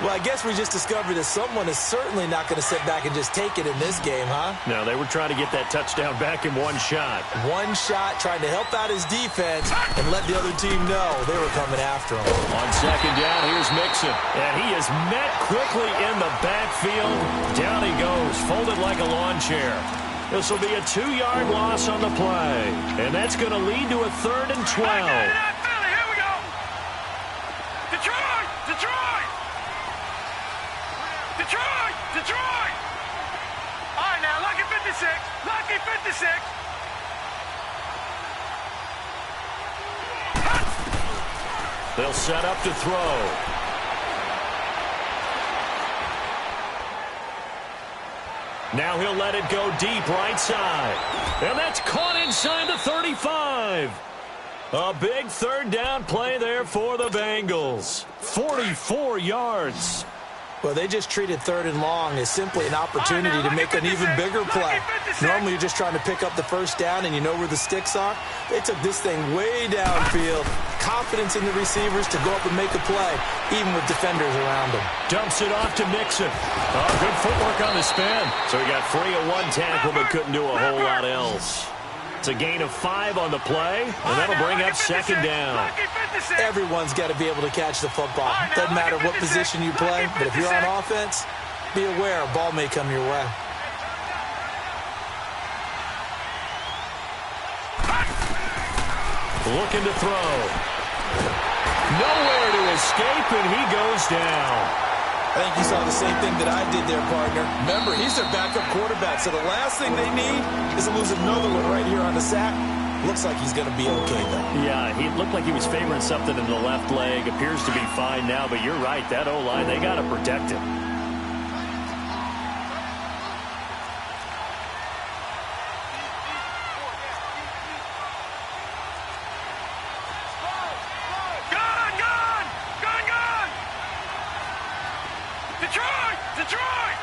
Well, I guess we just discovered that someone is certainly not going to sit back and just take it in this game, huh? No, they were trying to get that touchdown back in one shot. One shot, trying to help out his defense and let the other team know they were coming after him. On 2nd down, here's Mixon. And he is met quickly in the backfield. Down he goes, folded like a lawn chair. This will be a 2-yard loss on the play. And that's going to lead to a 3rd and 12. Here we go. Detroit! Detroit! Detroit! Detroit! All right, now, lucky 56. Lucky 56. They'll set up to throw. Now he'll let it go deep right side. And that's caught inside the 35. A big 3rd down play there for the Bengals. 44 yards. Well, they just treated 3rd and long as simply an opportunity to make an even bigger play. Normally, you're just trying to pick up the 1st down and you know where the sticks are. They took this thing way downfield. Confidence in the receivers to go up and make a play, even with defenders around them. Dumps it off to Mixon. Oh, good footwork on the spin. So he got free of 1 tackle, but couldn't do a whole lot else. It's a gain of 5 on the play, and that'll bring up 2nd down. Everyone's got to be able to catch the football. Doesn't matter what position you play, but if you're on offense, be aware a ball may come your way. Looking to throw. Nowhere to escape, and he goes down. I think you saw the same thing that I did there, partner. Remember, he's their backup quarterback, so the last thing they need is to lose another one right here on the sack. Looks like he's going to be okay, though. Yeah, he looked like he was favoring something in the left leg. Appears to be fine now, but you're right. That O-line, they got to protect him. Detroit! Detroit!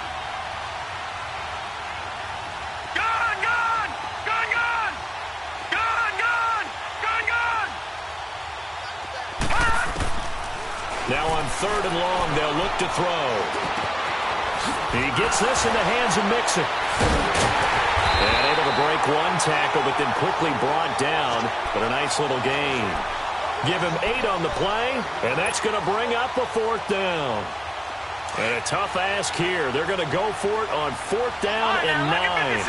Gone! Gone! Gone! Gone! Gone! Gone! Gone! Gone! Now on 3rd and long, they'll look to throw. He gets this in the hands of Mixon. And able to break 1 tackle, but then quickly brought down. But a nice little gain. Give him 8 on the play, and that's going to bring up a 4th down. And a tough ask here. They're going to go for it on 4th down and 9.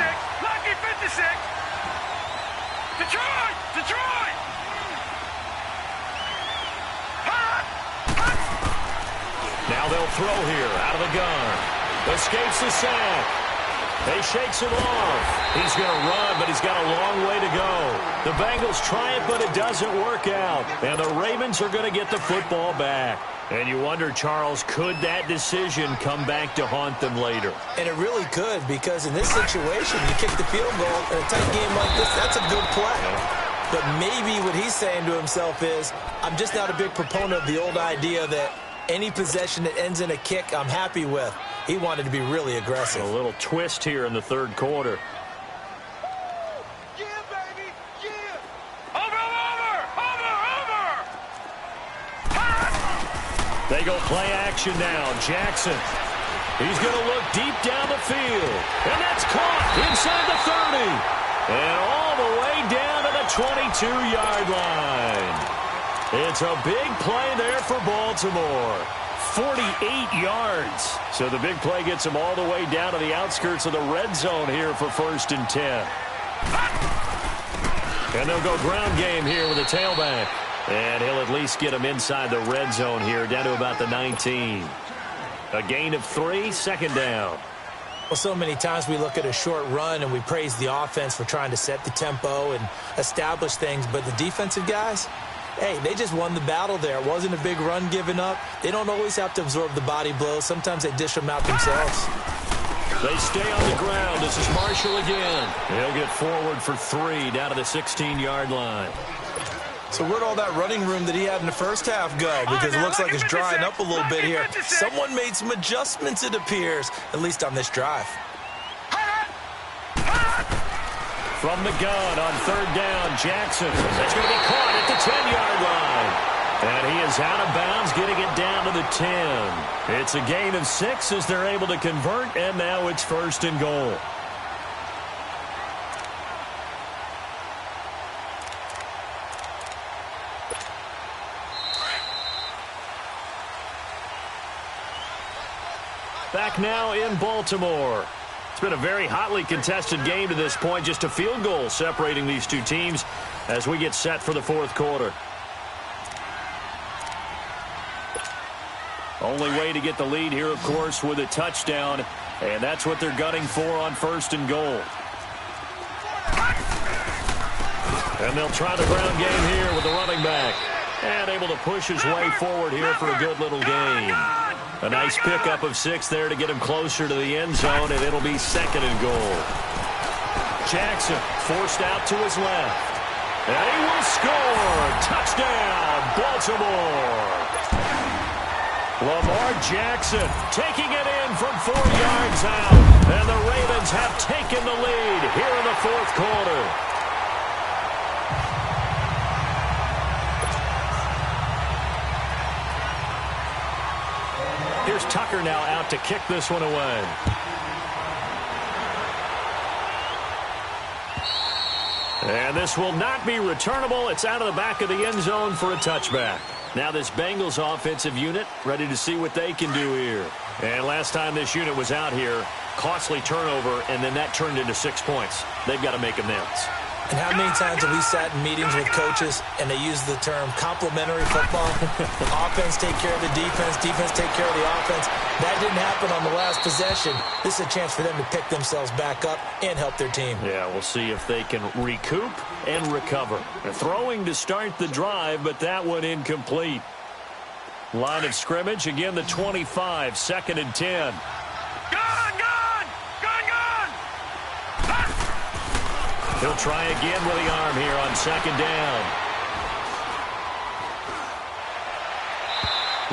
Lucky 56. Detroit! Detroit! Now they'll throw here out of the gun. Escapes the sack. He shakes it off. He's going to run, but he's got a long way to go. The Bengals try it, but it doesn't work out. And the Ravens are going to get the football back. And you wonder, Charles, could that decision come back to haunt them later? And it really could, because in this situation, you kick the field goal in a tight game like this, that's a good play. But maybe what he's saying to himself is, I'm just not a big proponent of the old idea that any possession that ends in a kick I'm happy with. He wanted to be really aggressive. A little twist here in the 3rd quarter. Yeah, baby! Yeah! Over! They go play action now. Jackson. He's going to look deep down the field. And that's caught inside the 30. And all the way down to the 22-yard line. It's a big play there for Baltimore. 48 yards. So the big play gets them all the way down to the outskirts of the red zone here for 1st and 10. And they'll go ground game here with a tailback. And he'll at least get them inside the red zone here, down to about the 19. A gain of 3, 2nd down. Well, so many times we look at a short run and we praise the offense for trying to set the tempo and establish things, but the defensive guys, hey, they just won the battle there. It wasn't a big run given up. They don't always have to absorb the body blows. Sometimes they dish them out themselves. They stay on the ground. This is Marshall again. He'll get forward for 3 down to the 16-yard line. So where'd all that running room that he had in the first half go? Because it looks like it's drying up a little bit here. Someone made some adjustments, it appears, at least on this drive. From the gun on 3rd down, Jackson. That's going to be caught at the 10-yard line. And he is out of bounds, getting it down to the 10. It's a gain of 6 as they're able to convert, and now it's 1st and goal. Back now in Baltimore. It's been a very hotly contested game to this point. Just a field goal separating these two teams as we get set for the 4th quarter. Only way to get the lead here, of course, with a touchdown. And that's what they're gunning for on 1st and goal. And they'll try the ground game here with the running back. And able to push his way forward here for a good little gain. A nice pickup of 6 there to get him closer to the end zone, and it'll be 2nd and goal. Jackson forced out to his left. And he will score. Touchdown, Baltimore. Lamar Jackson taking it in from 4 yards out. And the Ravens have taken the lead here in the 4th quarter. Here's Tucker now out to kick this one away. And this will not be returnable. It's out of the back of the end zone for a touchback. Now this Bengals offensive unit ready to see what they can do here. And last time this unit was out here, costly turnover, and then that turned into 6 points. They've got to make amends. And how many times have we sat in meetings with coaches and they use the term complementary football? Offense take care of the defense, defense take care of the offense. That didn't happen on the last possession. This is a chance for them to pick themselves back up and help their team. Yeah, we'll see if they can recoup and recover. They're throwing to start the drive, but that one incomplete. Line of scrimmage, again the 25, 2nd and 10. He'll try again with the arm here on 2nd down.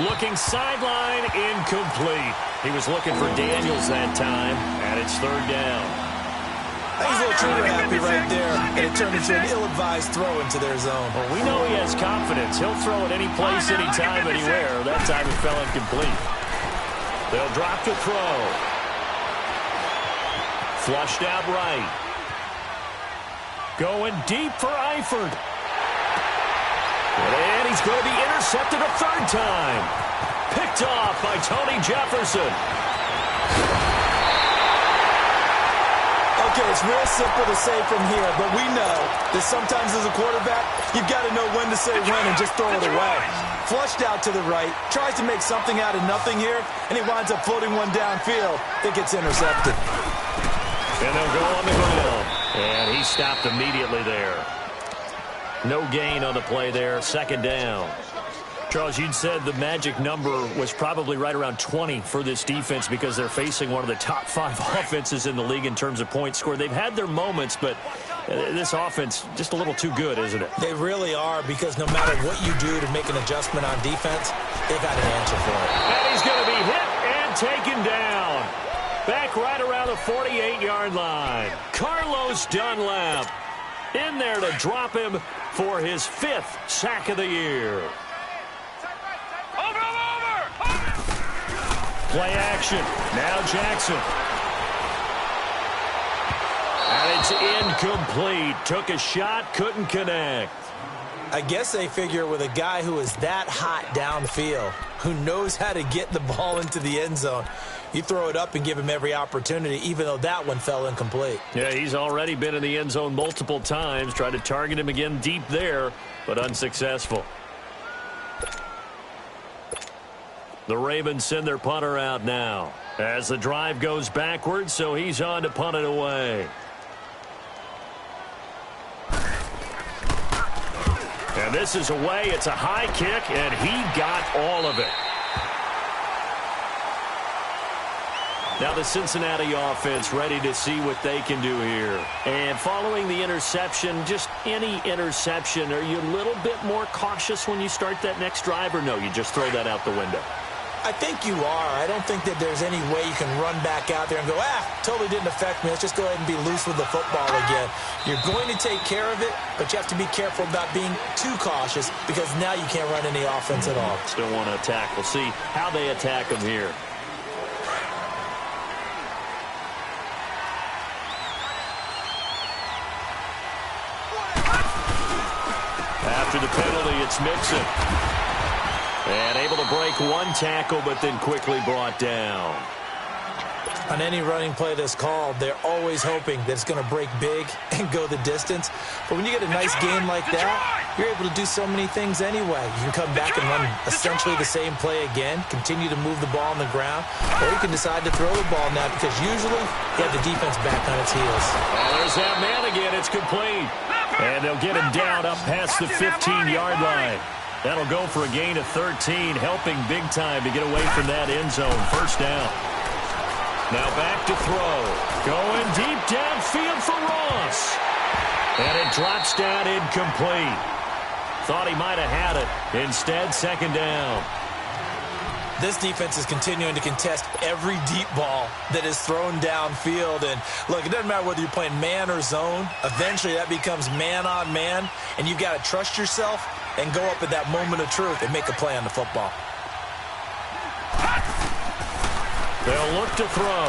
Looking sideline, incomplete. He was looking for Daniels that time, and it's 3rd down. I think he's a little trigger happy right there, and it turned into an ill-advised throw into their zone. Well, we know he has confidence. He'll throw it any place, anytime, anywhere. That time it fell incomplete. They'll drop to throw. Flushed out right. Going deep for Eifert. And he's going to be intercepted a 3rd time. Picked off by Tony Jefferson. Okay, it's real simple to say from here, but we know that sometimes as a quarterback, you've got to know when to say when and just throw it away. Flushed out to the right, tries to make something out of nothing here, and he winds up floating one downfield that gets intercepted. And they'll go on the ground. And he stopped immediately there. No gain on the play there. 2nd down. Charles, you'd said the magic number was probably right around 20 for this defense because they're facing one of the top 5 offenses in the league in terms of points scored. They've had their moments, but this offense just a little too good, isn't it? They really are, because no matter what you do to make an adjustment on defense, they've got an answer for it. And he's going to be hit and taken down. Back right around the 48-yard line. Carlos Dunlap in there to drop him for his 5th sack of the year. Over! Play action. Now Jackson. And is incomplete. Took a shot, couldn't connect. I guess they figure with a guy who is that hot downfield, who knows how to get the ball into the end zone, you throw it up and give him every opportunity, even though that one fell incomplete. Yeah, he's already been in the end zone multiple times. Tried to target him again deep there, but unsuccessful. The Ravens send their punter out now as the drive goes backwards, so he's on to punt it away. And this is away. It's a high kick, and he got all of it. Now the Cincinnati offense ready to see what they can do here. And following the interception, just any interception, are you a little bit more cautious when you start that next drive, or no, you just throw that out the window? I think you are. I don't think that there's any way you can run back out there and go, totally didn't affect me. Let's just go ahead and be loose with the football again. You're going to take care of it, but you have to be careful about being too cautious because now you can't run any offense at all. Still want to attack. We'll see how they attack them here. After the penalty, it's Mixon. And able to break one tackle, but then quickly brought down. On any running play that's called, they're always hoping that it's going to break big and go the distance. But when you get a nice game like that, you're able to do so many things anyway. You can come back and run essentially the same play again, continue to move the ball on the ground, or you can decide to throw the ball now because usually you have the defense back on its heels. Oh, there's that man again. It's complete. And they'll get him down up past the 15-yard line. That'll go for a gain of 13, helping big time to get away from that end zone. First down. Now back to throw. Going deep downfield for Ross. And it drops down incomplete. Thought he might have had it. Instead, second down. This defense is continuing to contest every deep ball that is thrown downfield. And, look, it doesn't matter whether you're playing man or zone. Eventually, that becomes man-on-man, and you've got to trust yourself and go up at that moment of truth and make a play on the football. They'll look to throw.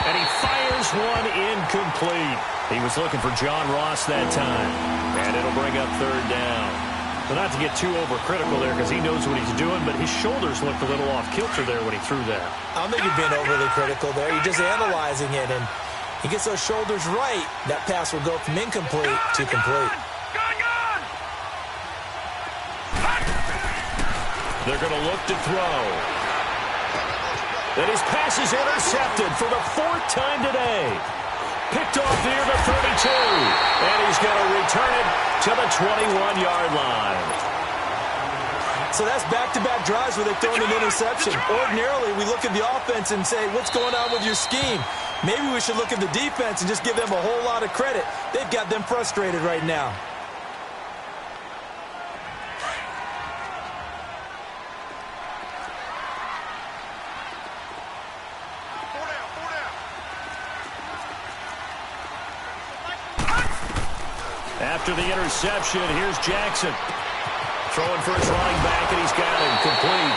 And he fires one incomplete. He was looking for John Ross that time. And it'll bring up third down. So not to get too overcritical there because he knows what he's doing, but his shoulders looked a little off-kilter there when he threw that. I don't think you're being overly critical there. You're just analyzing it, and he gets those shoulders right. That pass will go from incomplete to complete. They're going to look to throw. And his pass is intercepted for the fourth time today. Picked off near the 32. And he's going to return it to the 21-yard line. So that's back-to-back drives where they've thrown an interception. Ordinarily, we look at the offense and say, what's going on with your scheme? Maybe we should look at the defense and just give them a whole lot of credit. They've got them frustrated right now. After the interception, here's Jackson. Throwing for his running back, and he's got him complete.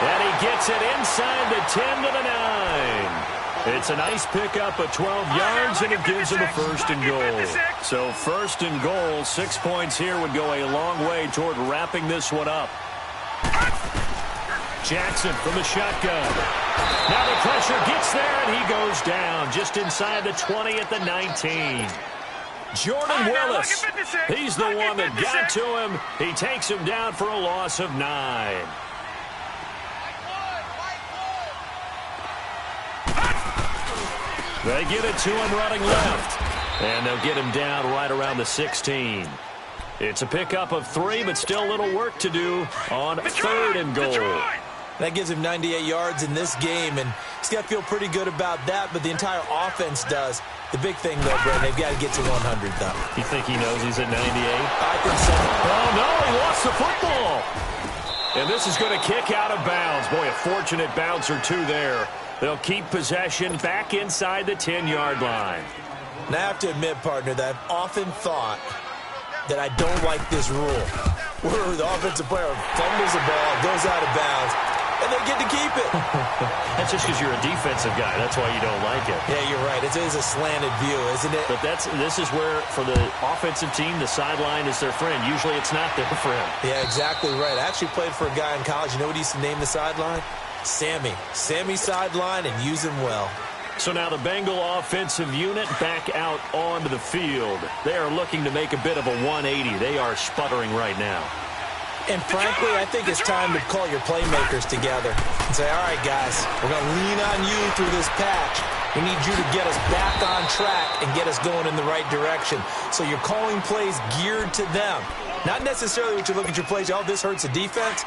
And he gets it inside the 10 to the 9. It's a nice pickup of 12 yards, and it gives him a first and goal. So first and goal, 6 points here would go a long way toward wrapping this one up. Jackson from the shotgun. Now the pressure gets there, and he goes down just inside the 20 at the 19. Jordan Willis, he's the one that got to him. He takes him down for a loss of 9. They get it to him running left. And they'll get him down right around the 16. It's a pickup of 3, but still a little work to do on third and goal. That gives him 98 yards in this game, and he's got to feel pretty good about that, but the entire offense does. The big thing, though, Brent, they've got to get to 100, though. You think he knows he's at 98? I think so. Oh, no, he lost the football. And this is going to kick out of bounds. Boy, a fortunate bounce or two there. They'll keep possession back inside the 10-yard line. Now, I have to admit, partner, that I've often thought that I don't like this rule, where the offensive player fumbles the ball, goes out of bounds, and they get to keep it. That's just because you're a defensive guy. That's why you don't like it. Yeah, you're right. It is a slanted view, isn't it? But this is where, for the offensive team, the sideline is their friend. Usually it's not their friend. Yeah, exactly right. I actually played for a guy in college. You know what he used to name the sideline? Sammy. Sammy sideline, and use him well. So now the Bengal offensive unit back out onto the field. They are looking to make a bit of a 180. They are sputtering right now. And frankly, I think it's time to call your playmakers together and say, all right, guys, we're going to lean on you through this patch. We need you to get us back on track and get us going in the right direction. So you're calling plays geared to them. Not necessarily what you look at your plays, oh, this hurts the defense.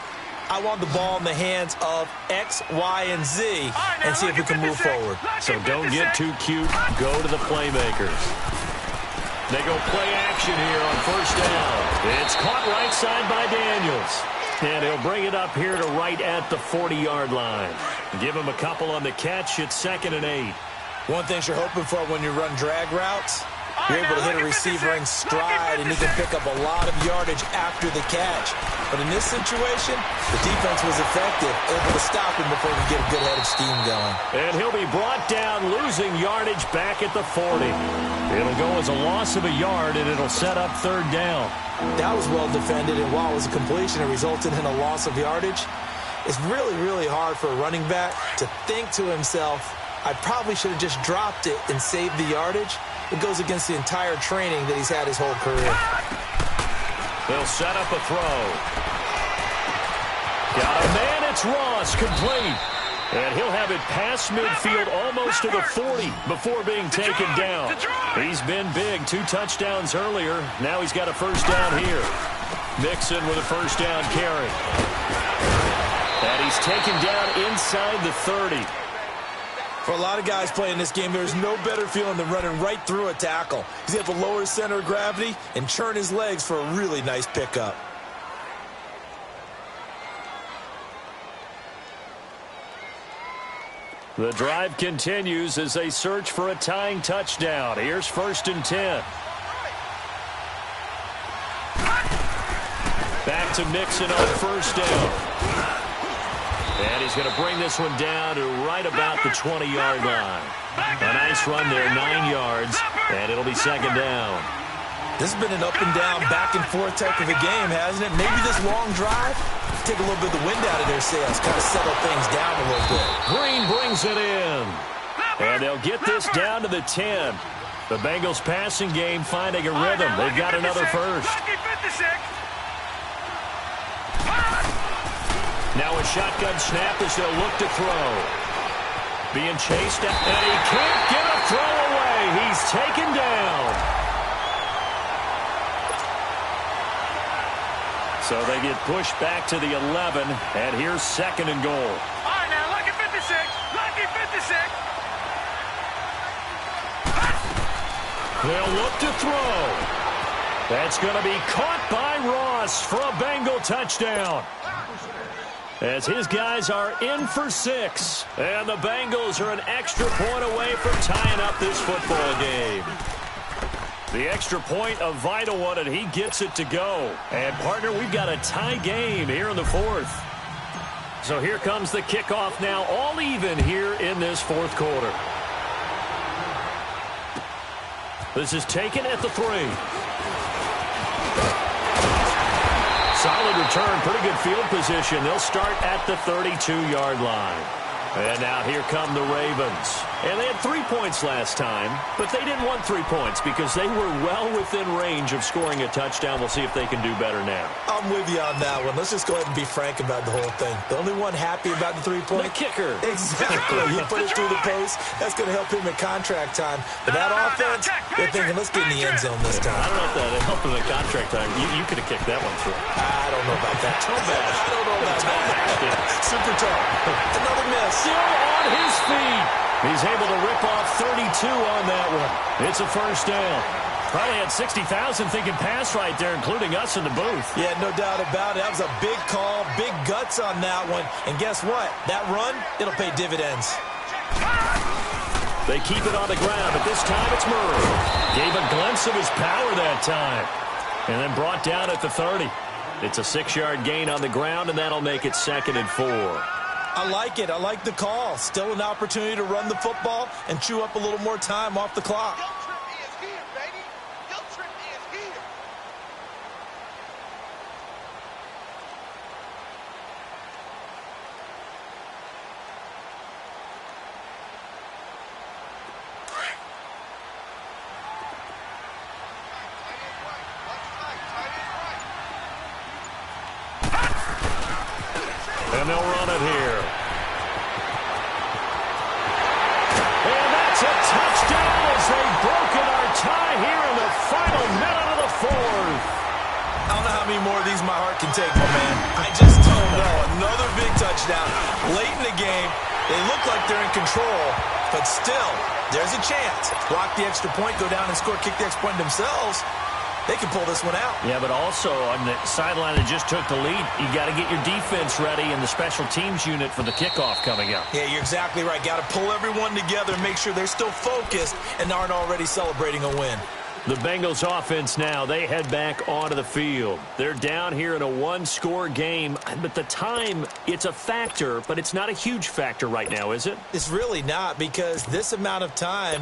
I want the ball in the hands of X, Y, and Z and see if we can move forward. So don't get too cute. Go to the playmakers. They go play action here on first down. It's caught right side by Daniels. And he'll bring it up here to right at the 40-yard line. Give him a couple on the catch. It's 2nd and 8. One thing you're hoping for when you run drag routes, you're able to hit a receiver in stride, and he can pick up a lot of yardage after the catch. But in this situation, the defense was effective, able to stop him before he could get a good head of steam going. And he'll be brought down, losing yardage back at the 40. It'll go as a loss of a yard, and it'll set up 3rd down. That was well defended, and while it was a completion, it resulted in a loss of yardage. It's really, really hard for a running back to think to himself, I probably should have just dropped it and saved the yardage. It goes against the entire training that he's had his whole career. They'll set up a throw. Got a man, it's Ross, complete. And he'll have it past midfield almost to the 40 before being taken down. He's been big, 2 touchdowns earlier. Now he's got a first down here. Mixon with a first down carry. And he's taken down inside the 30. For a lot of guys playing this game, there's no better feeling than running right through a tackle. He's able to lower his center of gravity and churn his legs for a really nice pickup. The drive continues as they search for a tying touchdown. Here's 1st and 10. Back to Mixon on first down. And he's going to bring this one down to right about the 20-yard line. A nice run there, 9 yards, and it'll be 2nd down. This has been an up and down, back and forth type of a game, hasn't it? Maybe this long drive, take a little bit of the wind out of their sails, kind of settle things down a little bit. Green brings it in. And they'll get this down to the 10. The Bengals passing game finding a rhythm. They've got another first. Now a shotgun snap as they'll look to throw. Being chased out, and he can't get a throw away. He's taken down. So they get pushed back to the 11, and here's 2nd and goal. All right, now, lucky 56. Lucky 56. They'll look to throw. That's going to be caught by Ross for a Bengal touchdown. As his guys are in for 6. And the Bengals are an extra point away from tying up this football game. The extra point, a vital one, and he gets it to go. And, partner, we've got a tie game here in the 4th. So here comes the kickoff now, all even here in this 4th quarter. This is taken at the 3. Solid return, pretty good field position. They'll start at the 32-yard line. And now here come the Ravens. And they had 3 points last time, but they didn't want 3 points because they were well within range of scoring a touchdown. We'll see if they can do better now. I'm with you on that one. Let's just go ahead and be frank about the whole thing. The only one happy about the 3-point? The kicker. Exactly. He put it through the post. That's going to help him at contract time. But that offense, they're thinking, let's get in the end zone this time. I don't know if that helped him at contract time. You could have kicked that one through. I don't know about that. Toe bash. I don't know about that. Super tough. Another miss. Still on his feet. He's able to rip off 32 on that one. It's a first down. Probably had 60,000 thinking pass right there, including us in the booth. Yeah, no doubt about it. That was a big call, big guts on that one. And guess what? That run, it'll pay dividends. They keep it on the ground, but this time it's Murray. Gave a glimpse of his power that time. And then brought down at the 30. It's a 6-yard gain on the ground, and that'll make it 2nd and 4. I like it. I like the call. Still an opportunity to run the football and chew up a little more time off the clock. Guilt trip is here, baby. Guilt trip is here. And they'll run it here. And that's a touchdown as they've broken our tie here in the final minute of the fourth. I don't know how many more of these my heart can take, my man. I just don't know. Another big touchdown. Late in the game, they look like they're in control, but still, there's a chance. Block the extra point, go down and score, kick the extra point themselves. They can pull this one out. Yeah, but also on the sideline that just took the lead, you got to get your defense ready and the special teams unit for the kickoff coming up. Yeah, you're exactly right. Got to pull everyone together and make sure they're still focused and aren't already celebrating a win. The Bengals offense now, they head back onto the field. They're down here in a one-score game, but the time, it's a factor, but it's not a huge factor right now, is it? It's really not, because this amount of time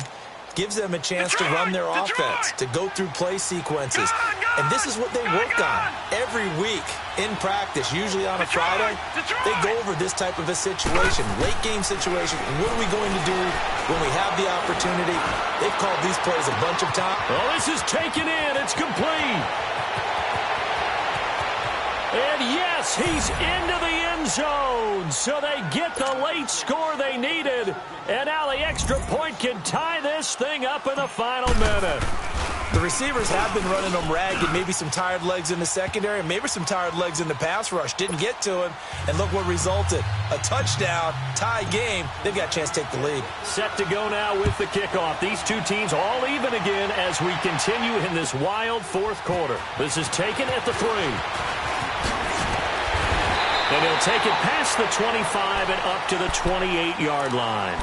gives them a chance to run their offense, to go through play sequences. And this is what they work on every week in practice, usually on a Friday. They go over this type of a situation, late game situation. What are we going to do when we have the opportunity? They've called these plays a bunch of times. Well, this is taken in. It's complete. And yes, he's into the end zone. So they get the late score they needed. And now the extra point can tie this thing up in the final minute. The receivers have been running them ragged. Maybe some tired legs in the secondary, maybe some tired legs in the pass rush. Didn't get to him, and look what resulted. A touchdown, tie game. They've got a chance to take the lead. Set to go now with the kickoff. These two teams all even again as we continue in this wild fourth quarter. This is taken at the 3. And he'll take it past the 25 and up to the 28-yard line.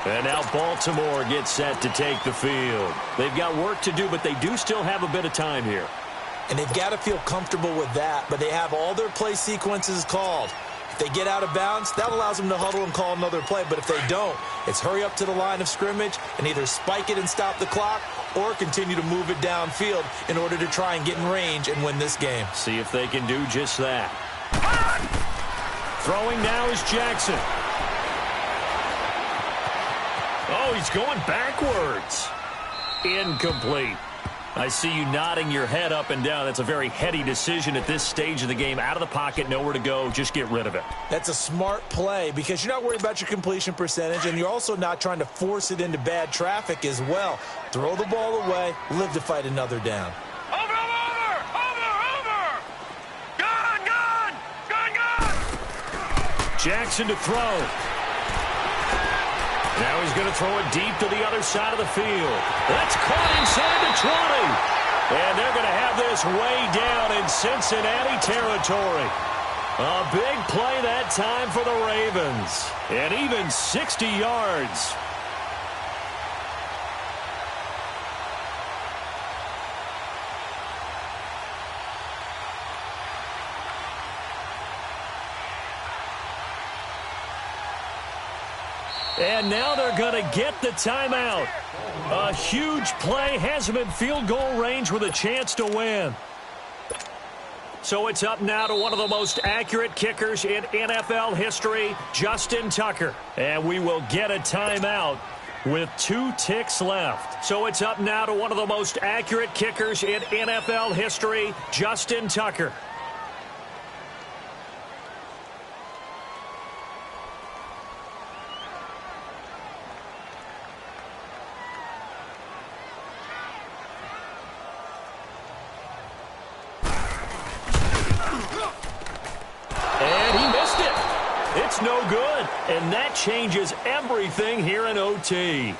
And now Baltimore gets set to take the field. They've got work to do, but they do still have a bit of time here. And they've got to feel comfortable with that, but they have all their play sequences called. If they get out of bounds, that allows them to huddle and call another play. But if they don't, it's hurry up to the line of scrimmage and either spike it and stop the clock or continue to move it downfield in order to try and get in range and win this game. See if they can do just that. Throwing now is Jackson. Oh, he's going backwards. Incomplete. I see you nodding your head up and down. That's a very heady decision at this stage of the game. Out of the pocket, nowhere to go. Just get rid of it. That's a smart play because you're not worried about your completion percentage, and you're also not trying to force it into bad traffic as well. Throw the ball away, live to fight another down. Over! Gun! Jackson to throw. Now he's going to throw it deep to the other side of the field. That's caught inside the 20. And they're going to have this way down in Cincinnati territory. A big play that time for the Ravens. And even 60 yards. And now they're going to get the timeout. A huge play has them in field goal range with a chance to win. So it's up now to one of the most accurate kickers in NFL history, Justin Tucker. And we will get a timeout with 2 ticks left. So it's up now to one of the most accurate kickers in NFL history, Justin Tucker. It's no good, and that changes everything here in OT.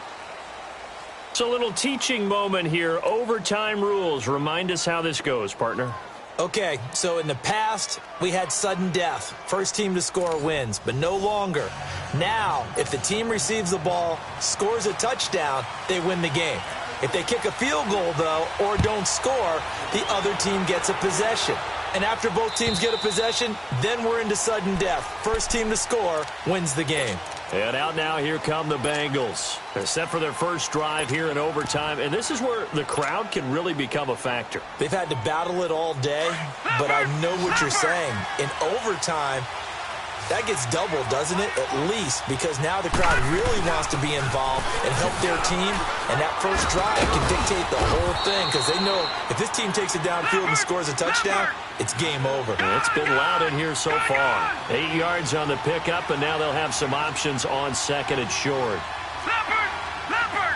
It's a little teaching moment here. Overtime rules. Remind us how this goes, partner. Okay, so in the past, we had sudden death. First team to score wins, but no longer. Now, if the team receives the ball, scores a touchdown, they win the game. If they kick a field goal, though, or don't score, the other team gets a possession. And after both teams get a possession, then we're into sudden death. First team to score wins the game. And out now, here come the Bengals. They're set for their first drive here in overtime, and this is where the crowd can really become a factor. They've had to battle it all day, but I know what you're saying. In overtime, that gets doubled, doesn't it? At least, because now the crowd really wants to be involved and help their team, and that first drive can dictate the whole thing, because they know if this team takes it downfield and scores a touchdown, it's game over. It's been loud in here so far. 8 yards on the pickup, and now they'll have some options on second and short. Leopard! Leopard!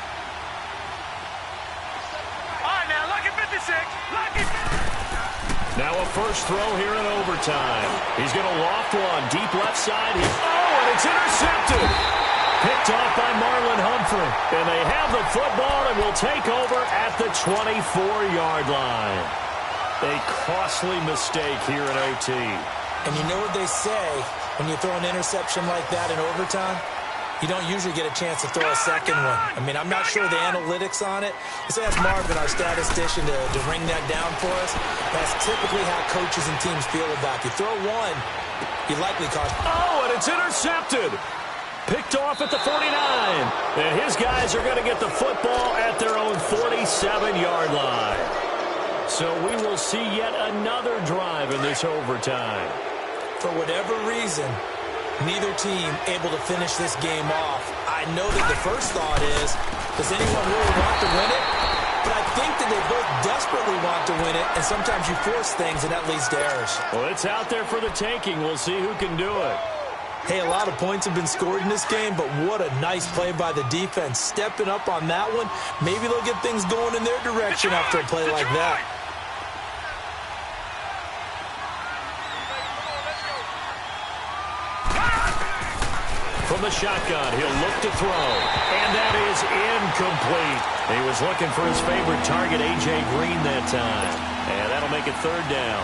All right, now, lucky 56. Lucky. Now a first throw here in overtime. He's going to loft one deep left side. And it's intercepted. Picked off by Marlon Humphrey. And they have the football and will take over at the 24-yard line. A costly mistake here in OT. And you know what they say when you throw an interception like that in overtime? You don't usually get a chance to throw a second one. I mean, I'm not sure the analytics on it. Let's ask Marvin, our statistician, to ring that down for us. That's typically how coaches and teams feel about you. Throw one, you likely cost. And it's intercepted. Picked off at the 49. And his guys are going to get the football at their own 47-yard line. So we will see yet another drive in this overtime. For whatever reason, neither team able to finish this game off. I know that the first thought is, does anyone really want to win it? But I think that they both desperately want to win it, and sometimes you force things, and that leads to errors. Well, it's out there for the taking. We'll see who can do it. Hey, a lot of points have been scored in this game, but what a nice play by the defense. Stepping up on that one, maybe they'll get things going in their direction after a play like that. From the shotgun, he'll look to throw. And that is incomplete. He was looking for his favorite target, A.J. Green, that time. And that'll make it third down.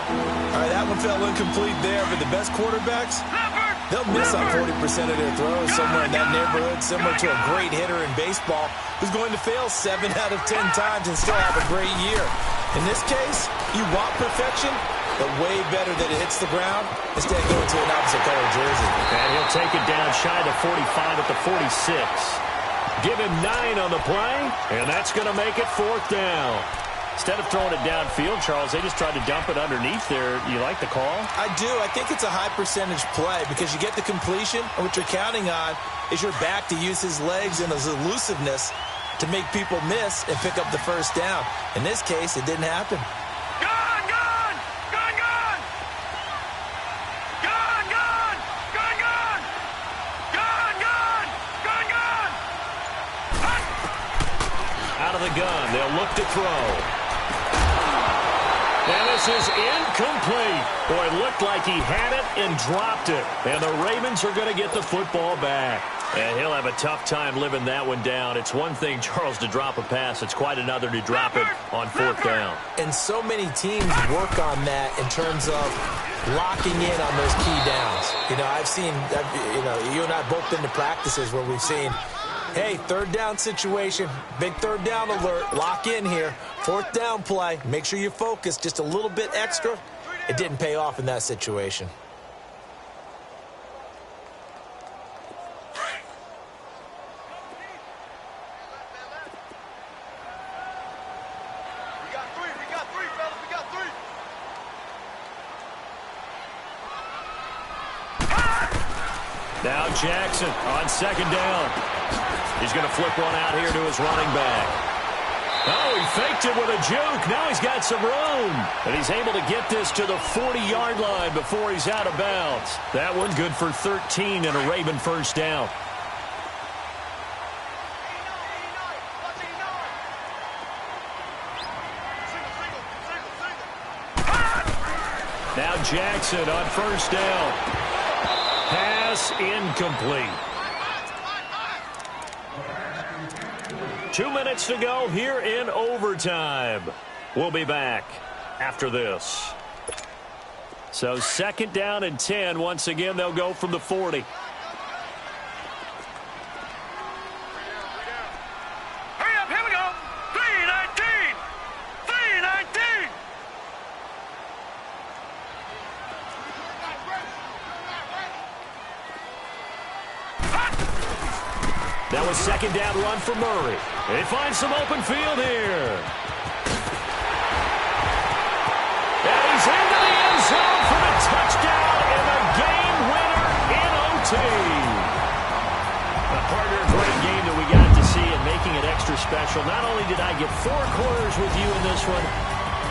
All right, that one fell incomplete there, but the best quarterbacks, they'll miss on 40% of their throws somewhere in that neighborhood, similar to a great hitter in baseball who's going to fail 7 out of 10 times and still have a great year. In this case, you want perfection, but way better that it hits the ground instead of going to an opposite color jersey. And he'll take it down shy of the 45 at the 46. Give him 9 on the play, and that's going to make it fourth down. Instead of throwing it downfield, Charles, they just tried to dump it underneath there. You like the call? I do. I think it's a high percentage play because you get the completion, and what you're counting on is your back to use his legs and his elusiveness to make people miss and pick up the first down. In this case, it didn't happen. Out of the gun, they'll look to throw. And this is incomplete. Boy, it looked like he had it and dropped it. And the Ravens are going to get the football back. And he'll have a tough time living that one down. It's one thing, Charles, to drop a pass. It's quite another to drop it on fourth down. And so many teams work on that in terms of locking in on those key downs. You know, I've seen, you and I have both been to practices where we've seen, hey, third down situation, big third down alert, lock in here, fourth down play, make sure you focus just a little bit extra. It didn't pay off in that situation. Now Jackson on second down. He's going to flip one out here to his running back. Oh, he faked it with a juke. Now he's got some room. And he's able to get this to the 40-yard line before he's out of bounds. That one good for 13 and a Raven first down. Now Jackson on first down. Pass incomplete. 2 minutes to go here in overtime. We'll be back after this. So second down and 10. Once again, they'll go from the 40. Hurry up, here we go. 3:19. 3:19. Now a second down run for Murray. They find some open field here. And he's into the end zone for the touchdown and the game winner in OT. A partner, great game that we got to see and making it extra special. Not only did I get 4 quarters with you in this one,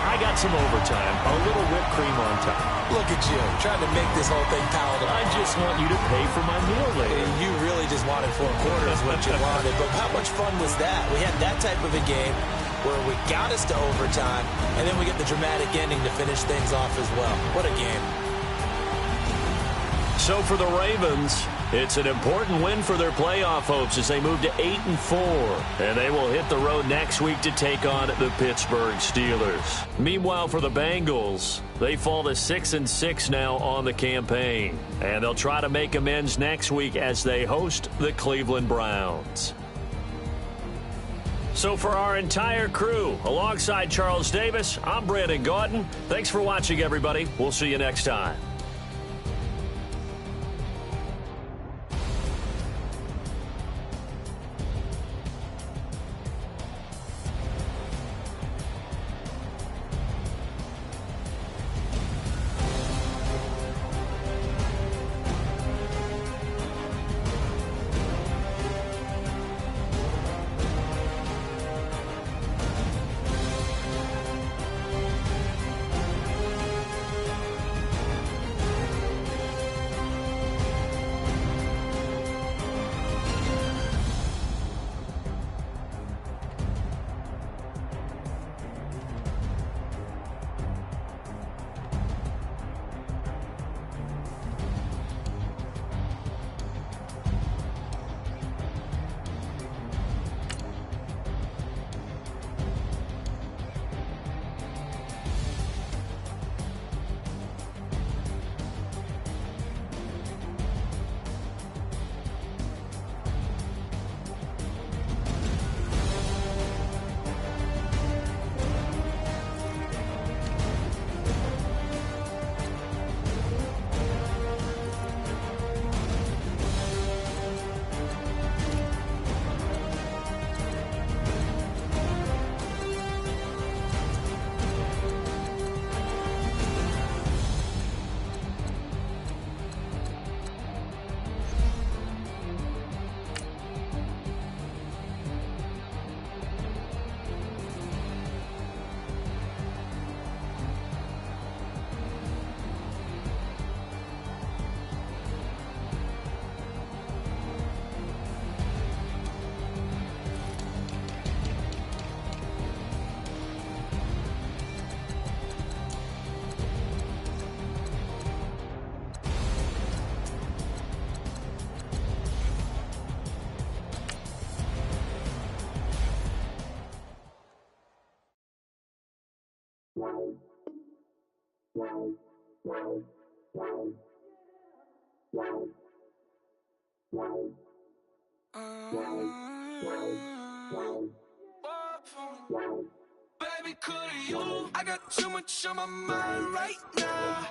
I got some overtime, a little whipped cream on top. Look at you, trying to make this whole thing palatable. I just want you to pay for my meal later. You really just wanted 4 quarters what you wanted. But how much fun was that? We had that type of a game where we got us to overtime, and then we get the dramatic ending to finish things off as well. What a game. So for the Ravens, it's an important win for their playoff hopes as they move to 8-4. And they will hit the road next week to take on the Pittsburgh Steelers. Meanwhile, for the Bengals, they fall to 6-6 now on the campaign. And they'll try to make amends next week as they host the Cleveland Browns. So for our entire crew, alongside Charles Davis, I'm Brandon Gaudin. Thanks for watching, everybody. We'll see you next time. Baby, could you? I got too much on my mind right now.